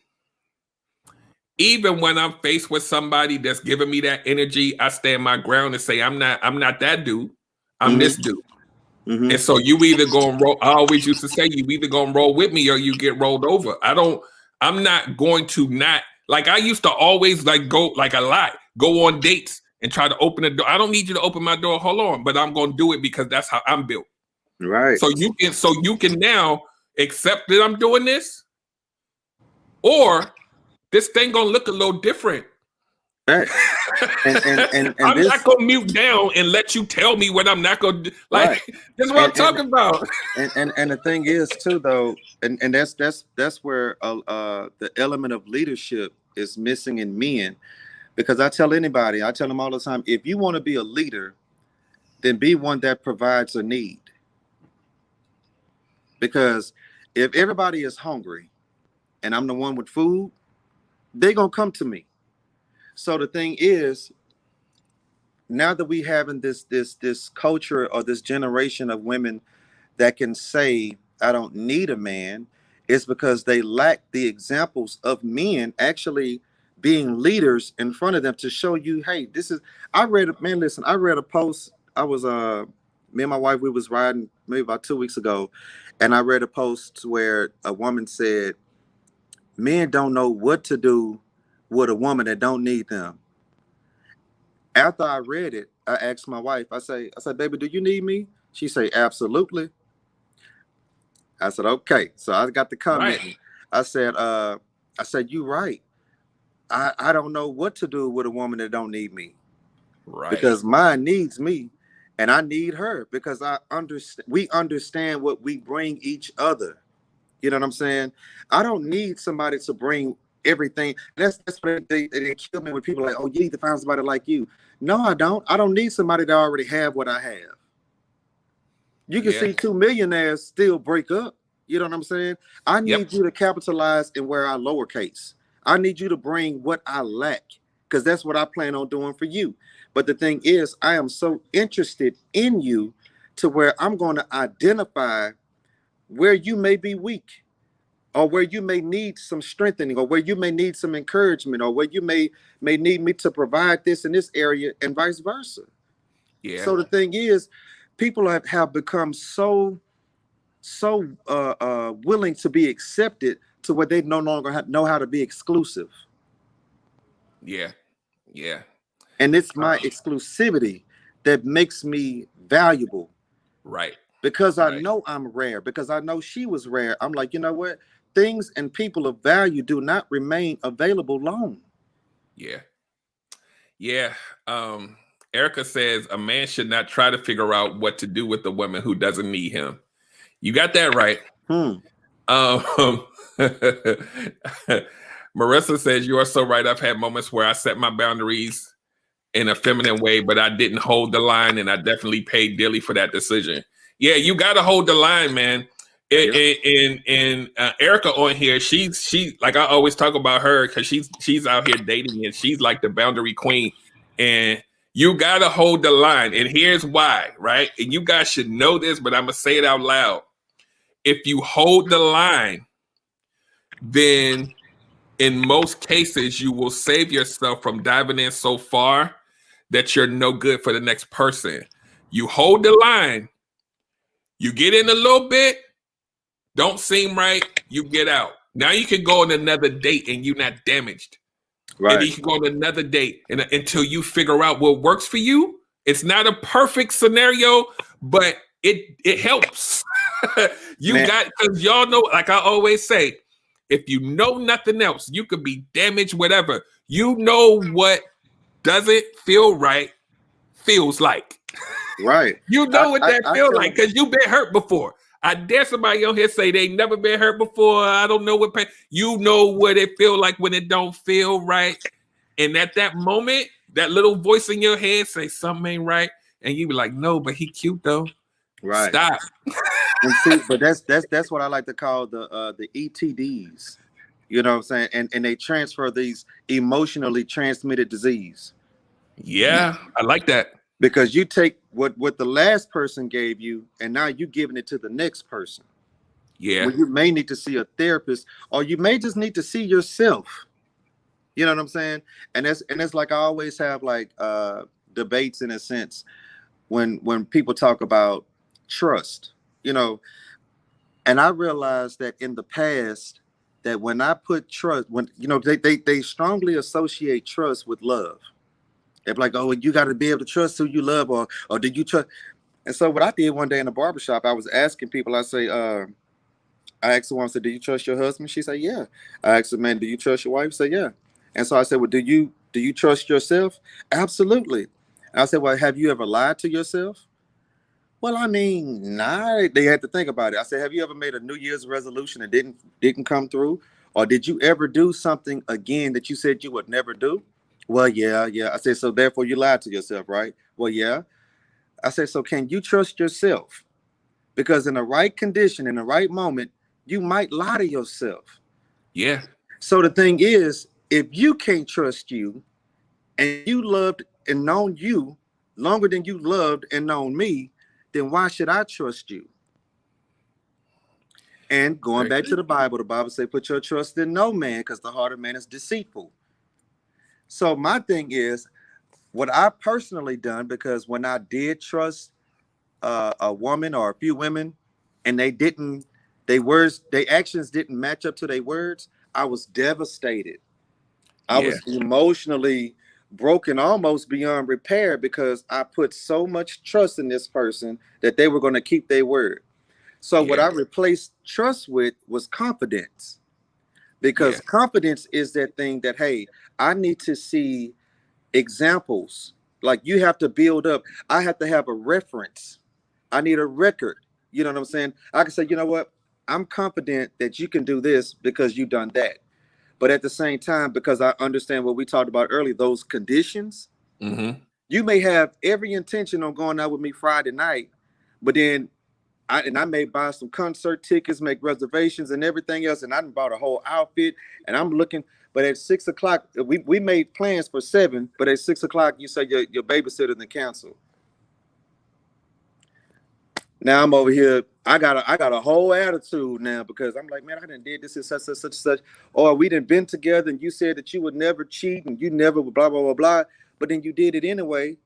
[SPEAKER 1] even when I'm faced with somebody that's giving me that energy, I stand my ground and say, I'm not that dude. I'm this
[SPEAKER 4] Mm-hmm.
[SPEAKER 1] dude.
[SPEAKER 4] Mm-hmm.
[SPEAKER 1] And so you either gonna roll. I always used to say, you either gonna roll with me or you get rolled over. I'm not going to not, like, I used to always like go like a lot, go on dates and try to open the door. I don't need you to open my door. Hold on, but I'm gonna do it because that's how I'm built.
[SPEAKER 4] Right.
[SPEAKER 1] So you can now accept that I'm doing this, or this thing gonna look a little different.
[SPEAKER 4] Right. And
[SPEAKER 1] I'm
[SPEAKER 4] this,
[SPEAKER 1] not gonna mute down and let you tell me what I'm not gonna do. Like,
[SPEAKER 4] right.
[SPEAKER 1] this is what I'm
[SPEAKER 4] And
[SPEAKER 1] talking about.
[SPEAKER 4] and the thing is too, though, and that's where the element of leadership is missing in men. Because I tell them all the time, if you want to be a leader, then be one that provides a need. Because if everybody is hungry and I'm the one with food, they're gonna come to me. So the thing is, now that we having this culture or this generation of women that can say, I don't need a man, is because they lack the examples of men actually being leaders in front of them to show you, hey, this is, I read a post. I was me and my wife, we was riding maybe about 2 weeks ago, and I read a post where a woman said, men don't know what to do with a woman that don't need them. After I read it, I asked my wife, I said, baby, do you need me? She say, absolutely. I said, okay. So I got the comment.
[SPEAKER 1] Right.
[SPEAKER 4] I said, you right. I don't know what to do with a woman that don't need me.
[SPEAKER 1] Right.
[SPEAKER 4] Because mine needs me and I need her, because we understand what we bring each other. You know what I'm saying? I don't need somebody to bring everything. That's what they kill me when people are like, oh, you need to find somebody like you. No, I don't. I don't need somebody that already have what I have. You can see two millionaires still break up. You know what I'm saying? I need you to capitalize in where I lowercase. I need you to bring what I lack, because that's what I plan on doing for you. But the thing is, I am so interested in you to where I'm going to identify where you may be weak, or where you may need some strengthening, or where you may need some encouragement, or where you may need me to provide this in this area, and vice versa.
[SPEAKER 1] Yeah.
[SPEAKER 4] So the thing is, people have become so willing to be accepted to where they no longer know how to be exclusive.
[SPEAKER 1] Yeah. Yeah.
[SPEAKER 4] And it's my exclusivity that makes me valuable.
[SPEAKER 1] Right.
[SPEAKER 4] Because I know I'm rare, because I know she was rare. I'm like, you know what? Things and people of value do not remain available long.
[SPEAKER 1] Yeah. Yeah. Erica says a man should not try to figure out what to do with a woman who doesn't need him. You got that right. Marissa says, you are so right. I've had moments where I set my boundaries in a feminine way, but I didn't hold the line, and I definitely paid dearly for that decision. Yeah, you got to hold the line, man. And Erica on here, she like, I always talk about her because she's out here dating, and she's like the boundary queen. And you got to hold the line. And here's why, right? And you guys should know this, but I'm going to say it out loud. If you hold the line, then in most cases, you will save yourself from diving in so far that you're no good for the next person. You hold the line, you get in a little bit, don't seem right, you get out. Now you can go on another date and you're not damaged.
[SPEAKER 4] Right.
[SPEAKER 1] And you can go on another date and until you figure out what works for you. It's not a perfect scenario, but it helps. You got, because y'all know, like I always say, if you know nothing else, you could be damaged, whatever. You know what doesn't feel right feels like.
[SPEAKER 4] Right.
[SPEAKER 1] You know what that
[SPEAKER 4] I
[SPEAKER 1] feels
[SPEAKER 4] tell
[SPEAKER 1] like because you've been hurt before. I dare somebody on here say they never been hurt before. I don't know what pain. You know what it feel like when it don't feel right. And at that moment, that little voice in your head say something ain't right. And you be like, no, but he cute though.
[SPEAKER 4] Right.
[SPEAKER 1] Stop.
[SPEAKER 4] And see, but that's what I like to call the ETDs. You know what I'm saying? And they transfer these emotionally transmitted disease.
[SPEAKER 1] Yeah, I like that.
[SPEAKER 4] Because you take what the last person gave you, and now you're giving it to the next person.
[SPEAKER 1] Yeah.
[SPEAKER 4] Well, you may need to see a therapist, or you may just need to see yourself. You know what I'm saying? And that's like I always have like debates in a sense when people talk about trust, you know, and I realized that in the past that when I put trust, when you know, they strongly associate trust with love. They're like, oh, you got to be able to trust who you love, or did you trust? And so what I did one day in the barbershop, I was asking people, I say, I asked the one, I said, do you trust your husband? She said, yeah. I asked the man, do you trust your wife? She said, yeah. And so I said, well, do you trust yourself? Absolutely. And I said, well, have you ever lied to yourself? Well, I mean, nah. They had to think about it. I said, have you ever made a New Year's resolution and didn't come through? Or did you ever do something again that you said you would never do? Well, yeah. I said, so therefore you lied to yourself, right? Well, yeah. I said, so can you trust yourself? Because in the right condition, in the right moment, you might lie to yourself.
[SPEAKER 1] Yeah.
[SPEAKER 4] So the thing is, if you can't trust you and you loved and known you longer than you loved and known me, then why should I trust you? And going back to the Bible says, put your trust in no man because the heart of man is deceitful. So my thing is, what I personally done, because when I did trust a woman or a few women and their actions didn't match up to their words, I was devastated. I was emotionally broken almost beyond repair because I put so much trust in this person that they were going to keep their word. So what I replaced trust with was confidence, because confidence is that thing that, hey, I need to see examples. Like you have to build up. I have to have a reference. I need a record. You know what I'm saying? I can say, you know what? I'm confident that you can do this because you've done that. But at the same time, because I understand what we talked about earlier, those conditions, you may have every intention on going out with me Friday night, but then I may buy some concert tickets, make reservations and everything else. And I bought a whole outfit and I'm looking, but at 6 o'clock, we made plans for 7, but at 6 o'clock, you say your babysitter then cancel. Now I'm over here. I got a whole attitude now because I'm like, man, I done did this and such. Or we done been together and you said that you would never cheat and you never would blah, blah, blah, blah. But then you did it anyway.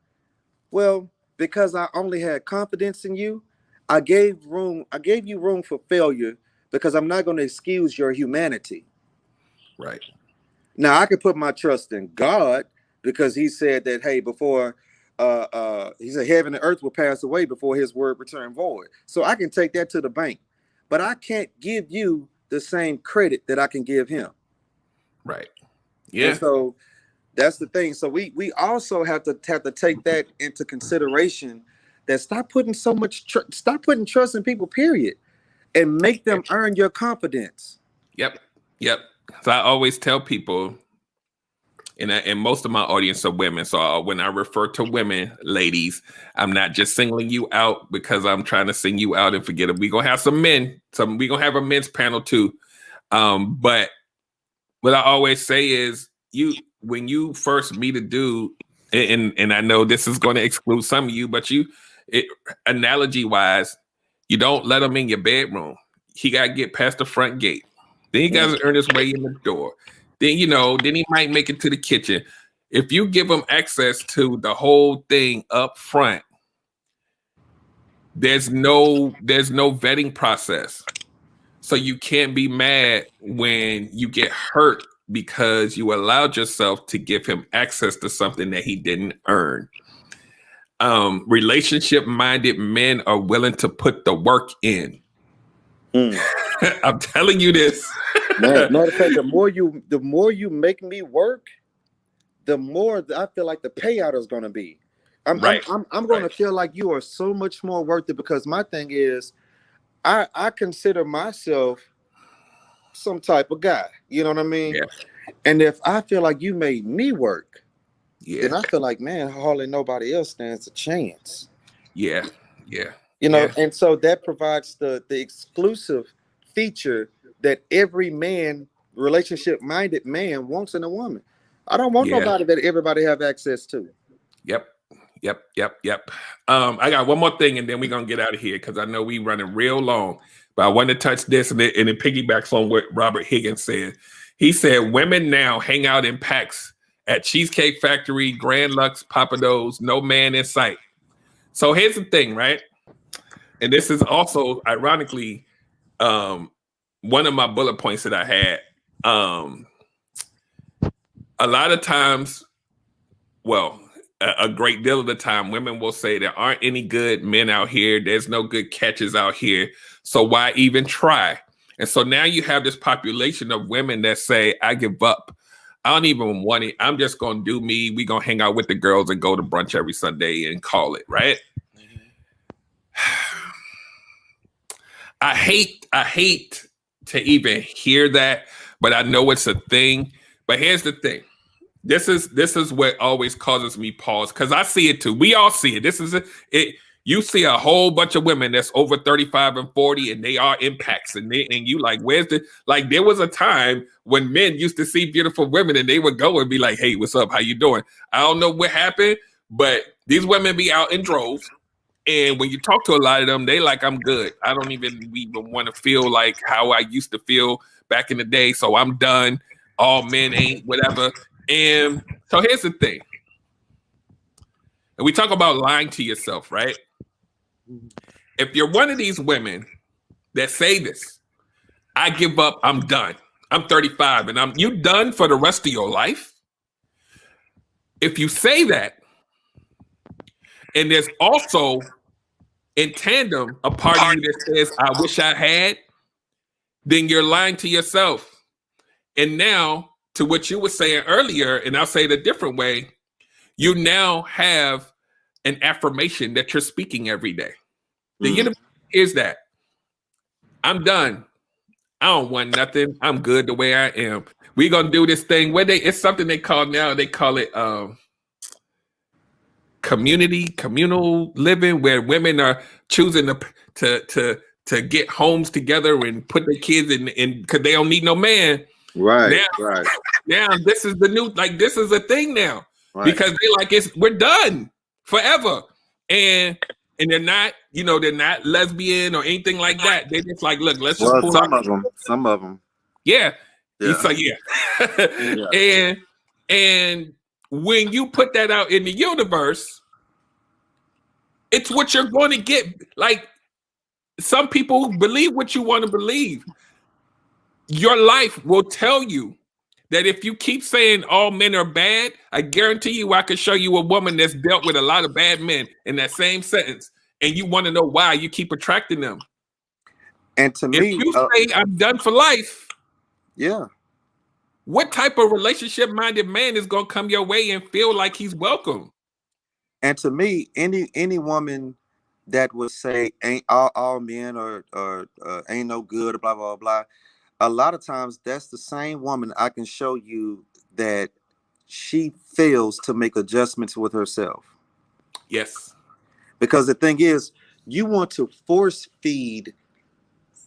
[SPEAKER 4] Well, because I only had confidence in you, I gave you room for failure because I'm not going to excuse your humanity.
[SPEAKER 1] Right.
[SPEAKER 4] Now I could put my trust in God because he said that, hey, before he said heaven and earth will pass away before his word return void. So I can take that to the bank, but I can't give you the same credit that I can give him.
[SPEAKER 1] Right. Yeah.
[SPEAKER 4] And so that's the thing. So we also have to take that into consideration, that stop putting trust in people, period, and make them earn your confidence.
[SPEAKER 1] Yep. So I always tell people, and most of my audience are women. So when I refer to women, ladies, I'm not just singling you out because I'm trying to sing you out and forget it. We're going to have some men. We're going to have a men's panel too. But what I always say is, when you first meet a dude, and I know this is going to exclude some of you, but analogy wise, you don't let him in your bedroom. He got to get past the front gate. Then he got to earn his way in the door. Then, then he might make it to the kitchen. If you give him access to the whole thing up front, there's no vetting process. So you can't be mad when you get hurt because you allowed yourself to give him access to something that he didn't earn. Relationship-minded men are willing to put the work in. I'm telling you this.
[SPEAKER 4] Matter of fact, the more you make me work, the more I feel like the payout is going to be. I'm going to feel like you are so much more worth it, because my thing is, I consider myself some type of guy. You know what I mean?
[SPEAKER 1] Yeah.
[SPEAKER 4] And if I feel like you made me work,
[SPEAKER 1] yeah,
[SPEAKER 4] then I feel like, man, hardly nobody else stands a chance.
[SPEAKER 1] Yeah.
[SPEAKER 4] And so that provides the exclusive feature that every man, relationship-minded man, wants in a woman. I don't want nobody that everybody have access to.
[SPEAKER 1] Yep. I got one more thing, and then we're gonna get out of here because I know we running real long. But I want to touch this, and it piggybacks on what Robert Higgins said. He said women now hang out in packs at Cheesecake Factory, Grand Lux, Papa Do's, no man in sight. So here's the thing, right? And this is also, ironically, one of my bullet points that I had. A lot of times, a great deal of the time, women will say there aren't any good men out here. There's no good catches out here. So why even try? And so now you have this population of women that say, I give up. I don't even want it. I'm just going to do me. We're going to hang out with the girls and go to brunch every Sunday and call it, right? I hate to even hear that, but I know it's a thing. But here's the thing. This is what always causes me pause, because I see it too. We all see it. You see a whole bunch of women that's over 35 and 40, and they are impacts, and you like, where's the, like, there was a time when men used to see beautiful women and they would go and be like, hey, what's up? How you doing? I don't know what happened, but these women be out in droves. And when you talk to a lot of them, they like, I'm good. I don't even want to feel like how I used to feel back in the day. So I'm done. All men ain't whatever. And so here's the thing. And we talk about lying to yourself, right? If you're one of these women that say this, I give up, I'm done. I'm 35 and you done for the rest of your life. If you say that, and there's also in tandem a part of you that says, I wish I had, then you're lying to yourself. And now, to what you were saying earlier, and I'll say it a different way, you now have an affirmation that you're speaking every day. The universe is that I'm done. I don't want nothing. I'm good the way I am. We're gonna do this thing where it's something they call it communal living, where women are choosing to get homes together and put their kids in because they don't need no man.
[SPEAKER 4] Right.
[SPEAKER 1] Now this is the new, like, this is a thing now, because they like, we're done forever. And they're not, they're not lesbian or anything like that. They're just like, look, let's just pull
[SPEAKER 4] some of them.
[SPEAKER 1] Yeah. So, yeah. And when you put that out in the universe, it's what you're going to get. Like, some people believe what you want to believe. Your life will tell you that if you keep saying all men are bad, I guarantee you I could show you a woman that's dealt with a lot of bad men in that same sentence. And you want to know why you keep attracting them.
[SPEAKER 4] And to me,
[SPEAKER 1] if you say I'm done for life,
[SPEAKER 4] yeah,
[SPEAKER 1] what type of relationship-minded man is going to come your way and feel like he's welcome?
[SPEAKER 4] And to me, any woman that would say ain't all men or ain't no good, blah blah blah, a lot of times that's the same woman I can show you that she fails to make adjustments with herself.
[SPEAKER 1] Yes.
[SPEAKER 4] Because the thing is, you want to force feed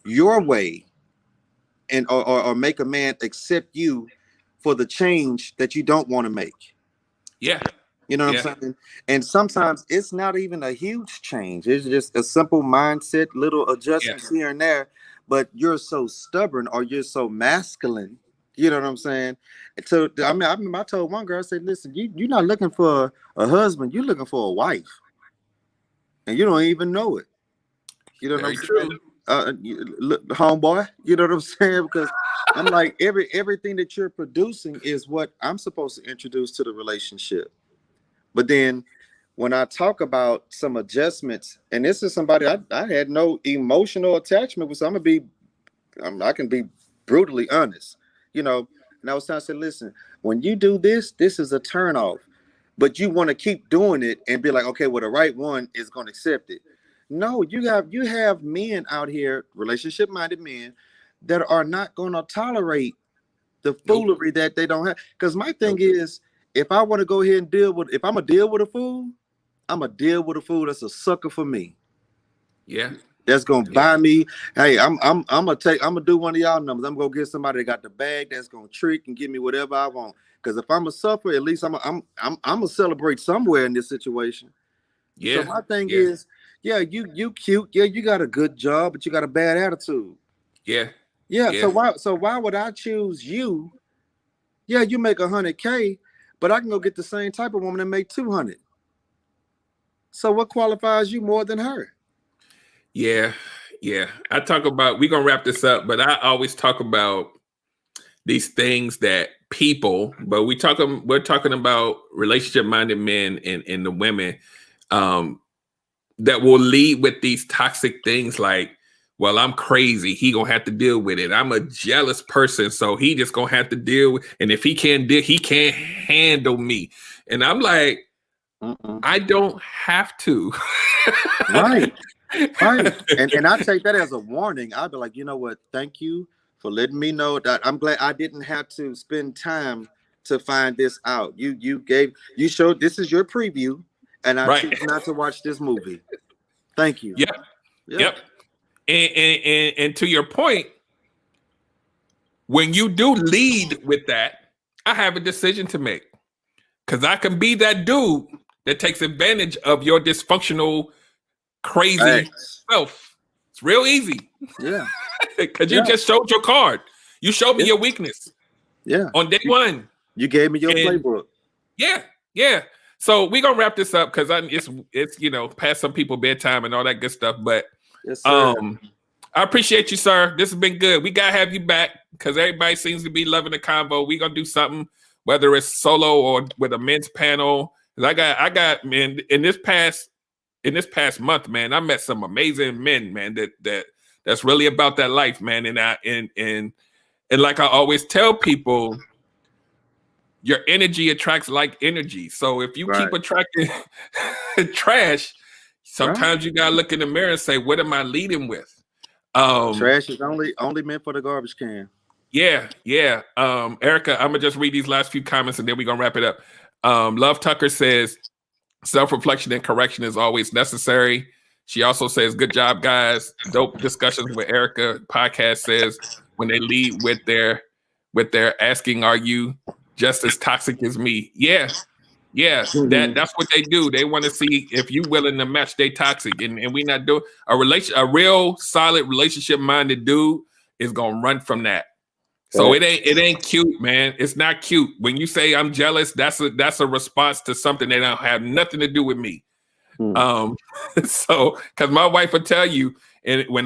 [SPEAKER 4] your way and or make a man accept you for the change that you don't want to make.
[SPEAKER 1] Yeah.
[SPEAKER 4] You know what I'm saying? And sometimes it's not even a huge change. It's just a simple mindset, little adjustments here and there. but you're so stubborn or you're so masculine. You know what I'm saying? So I mean, I told one girl, I said, listen, you're not looking for a husband, you're looking for a wife, and you don't even know it. You know what
[SPEAKER 1] Very
[SPEAKER 4] I'm
[SPEAKER 1] true.
[SPEAKER 4] saying? Homeboy, you know what I'm saying? Because I'm like, everything that you're producing is what I'm supposed to introduce to the relationship. But then when I talk about some adjustments, and this is somebody I had no emotional attachment with, so I can be brutally honest, you know. And I was trying to say, listen, when you do this, this is a turn off, but you want to keep doing it and be like, okay, well, the right one is going to accept it. No, you have men out here, relationship minded men, that are not going to tolerate the foolery that they don't have. Because my thing is, if I want to go ahead and if I'm gonna deal with a fool, I'm gonna deal with a fool that's a sucker for me.
[SPEAKER 1] Yeah.
[SPEAKER 4] That's gonna buy me. Hey, I'm gonna do one of y'all numbers. I'm gonna get somebody that got the bag that's gonna trick and give me whatever I want. Because if I'm a suffer, at least I'm gonna celebrate somewhere in this situation.
[SPEAKER 1] Yeah.
[SPEAKER 4] So my thing is, yeah, you cute, yeah, you got a good job, but you got a bad attitude.
[SPEAKER 1] Yeah.
[SPEAKER 4] Yeah. So why would I choose you? Yeah, you make 100K, but I can go get the same type of woman and make 200. So what qualifies you more than her?
[SPEAKER 1] Yeah. Yeah. We're going to wrap this up, but I always talk about these things that but we're talking about relationship minded men and the women that will lead with these toxic things like, well, I'm crazy. He gonna have to deal with it. I'm a jealous person, so he just gonna have to deal with. And if he can't he can't handle me. And I'm like, I don't have to.
[SPEAKER 4] Right. And I take that as a warning. I'll be like, you know what? Thank you for letting me know that I'm glad I didn't have to spend time to find this out. You showed this is your preview, and I choose not to watch this movie. Thank you.
[SPEAKER 1] Yep. And to your point, when you do lead with that, I have a decision to make. Because I can be that dude that takes advantage of your dysfunctional, crazy self. It's real easy.
[SPEAKER 4] Yeah.
[SPEAKER 1] Because you just showed your card. You showed me your weakness.
[SPEAKER 4] Yeah.
[SPEAKER 1] On day one.
[SPEAKER 4] You gave me your playbook.
[SPEAKER 1] Yeah. So we're gonna wrap this up because it's past some people bedtime and all that good stuff. But
[SPEAKER 4] yes, sir.
[SPEAKER 1] I appreciate you, sir. This has been good. We gotta have you back because everybody seems to be loving the convo. We're gonna do something, whether it's solo or with a men's panel. I got man in this past month, man, I met some amazing men, man, that's really about that life, man. And like I always tell people, your energy attracts like energy. So if you keep attracting trash, sometimes you gotta look in the mirror and say, what am I leading with?
[SPEAKER 4] Trash is only meant for the garbage can.
[SPEAKER 1] Yeah. Erica, I'm gonna just read these last few comments and then we're gonna wrap it up. Love Tucker says, self-reflection and correction is always necessary. She also says, good job, guys. Dope discussions with Erica. Podcast says, when they lead with their asking, are you just as toxic as me? Yeah. That's what they do. They want to see if you willing to match they toxic. And we not doing a real solid relationship-minded dude is gonna run from that. So it ain't cute, man. It's not cute. When you say I'm jealous, that's a response to something that don't have nothing to do with me. So because my wife will tell you, and when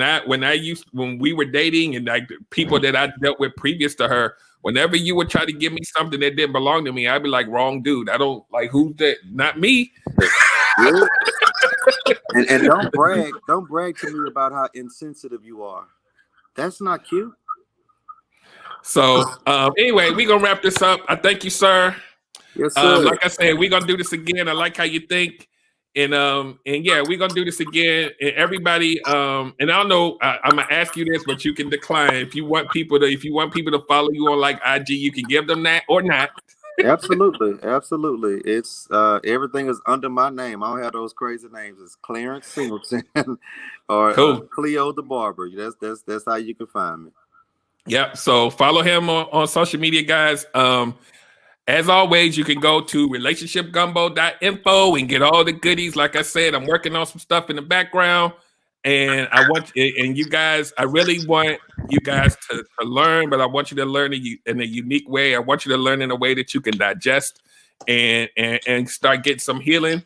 [SPEAKER 1] we were dating and like people that I dealt with previous to her, whenever you would try to give me something that didn't belong to me, I'd be like, wrong dude. I don't like who's that? Not me.
[SPEAKER 4] and don't brag to me about how insensitive you are. That's not cute.
[SPEAKER 1] So anyway, we're gonna wrap this up. I thank you, sir.
[SPEAKER 4] Yes, sir.
[SPEAKER 1] Like I said, we're gonna do this again. I like how you think. And yeah, we're gonna do this again. And everybody, and I don't know, I'm gonna ask you this, but you can decline. If you want people to follow you on like IG, you can give them that or not.
[SPEAKER 4] Absolutely. It's everything is under my name. I don't have those crazy names. It's Clarence Singleton or Cleo the Barber. That's how you can find me.
[SPEAKER 1] Yep. So follow him on social media, guys. As always, you can go to relationshipgumbo.info and get all the goodies. Like I said, I'm working on some stuff in the background. And you guys, I really want you guys to learn, but I want you to learn in a unique way. I want you to learn in a way that you can digest and start getting some healing.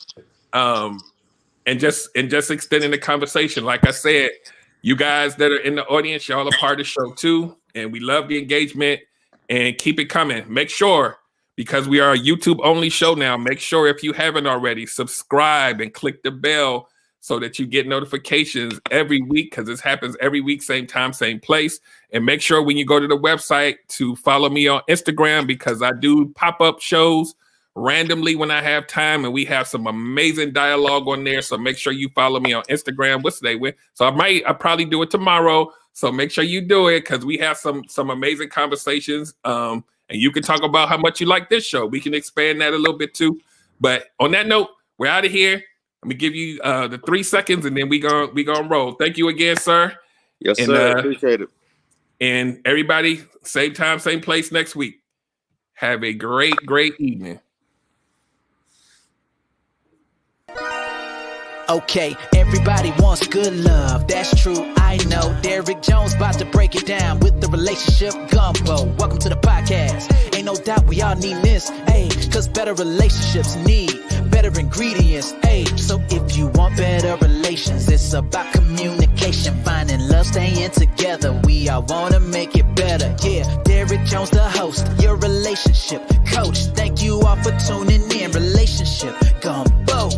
[SPEAKER 1] And just extending the conversation. Like I said, you guys that are in the audience, y'all are part of the show too. And we love the engagement and keep it coming. Make sure, because we are a YouTube only show now, make sure if you haven't already, subscribe and click the bell so that you get notifications every week, because this happens every week, same time, same place. And make sure when you go to the website to follow me on Instagram, because I do pop-up shows randomly when I have time, and we have some amazing dialogue on there. So make sure you follow me on Instagram. What's today? So I'll probably do it tomorrow. So make sure you do it, because we have some amazing conversations. And you can talk about how much you like this show. We can expand that a little bit too. But on that note, we're out of here. Let me give you the 3 seconds, and then we gonna roll. Thank you again, sir.
[SPEAKER 3] Yes, sir. Appreciate it.
[SPEAKER 1] And everybody, same time, same place next week. Have a great evening.
[SPEAKER 2] Okay, everybody wants good love, that's true, I know. Derrick Jones about to break it down with the relationship gumbo. Welcome to the podcast. Ain't no doubt we all need this, ayy, cause better relationships need better ingredients, ayy. So if you want better relations, it's about communication, finding love, staying together. We all wanna make it better, yeah. Derrick Jones, the host, your relationship coach. Thank you all for tuning in. Relationship gumbo.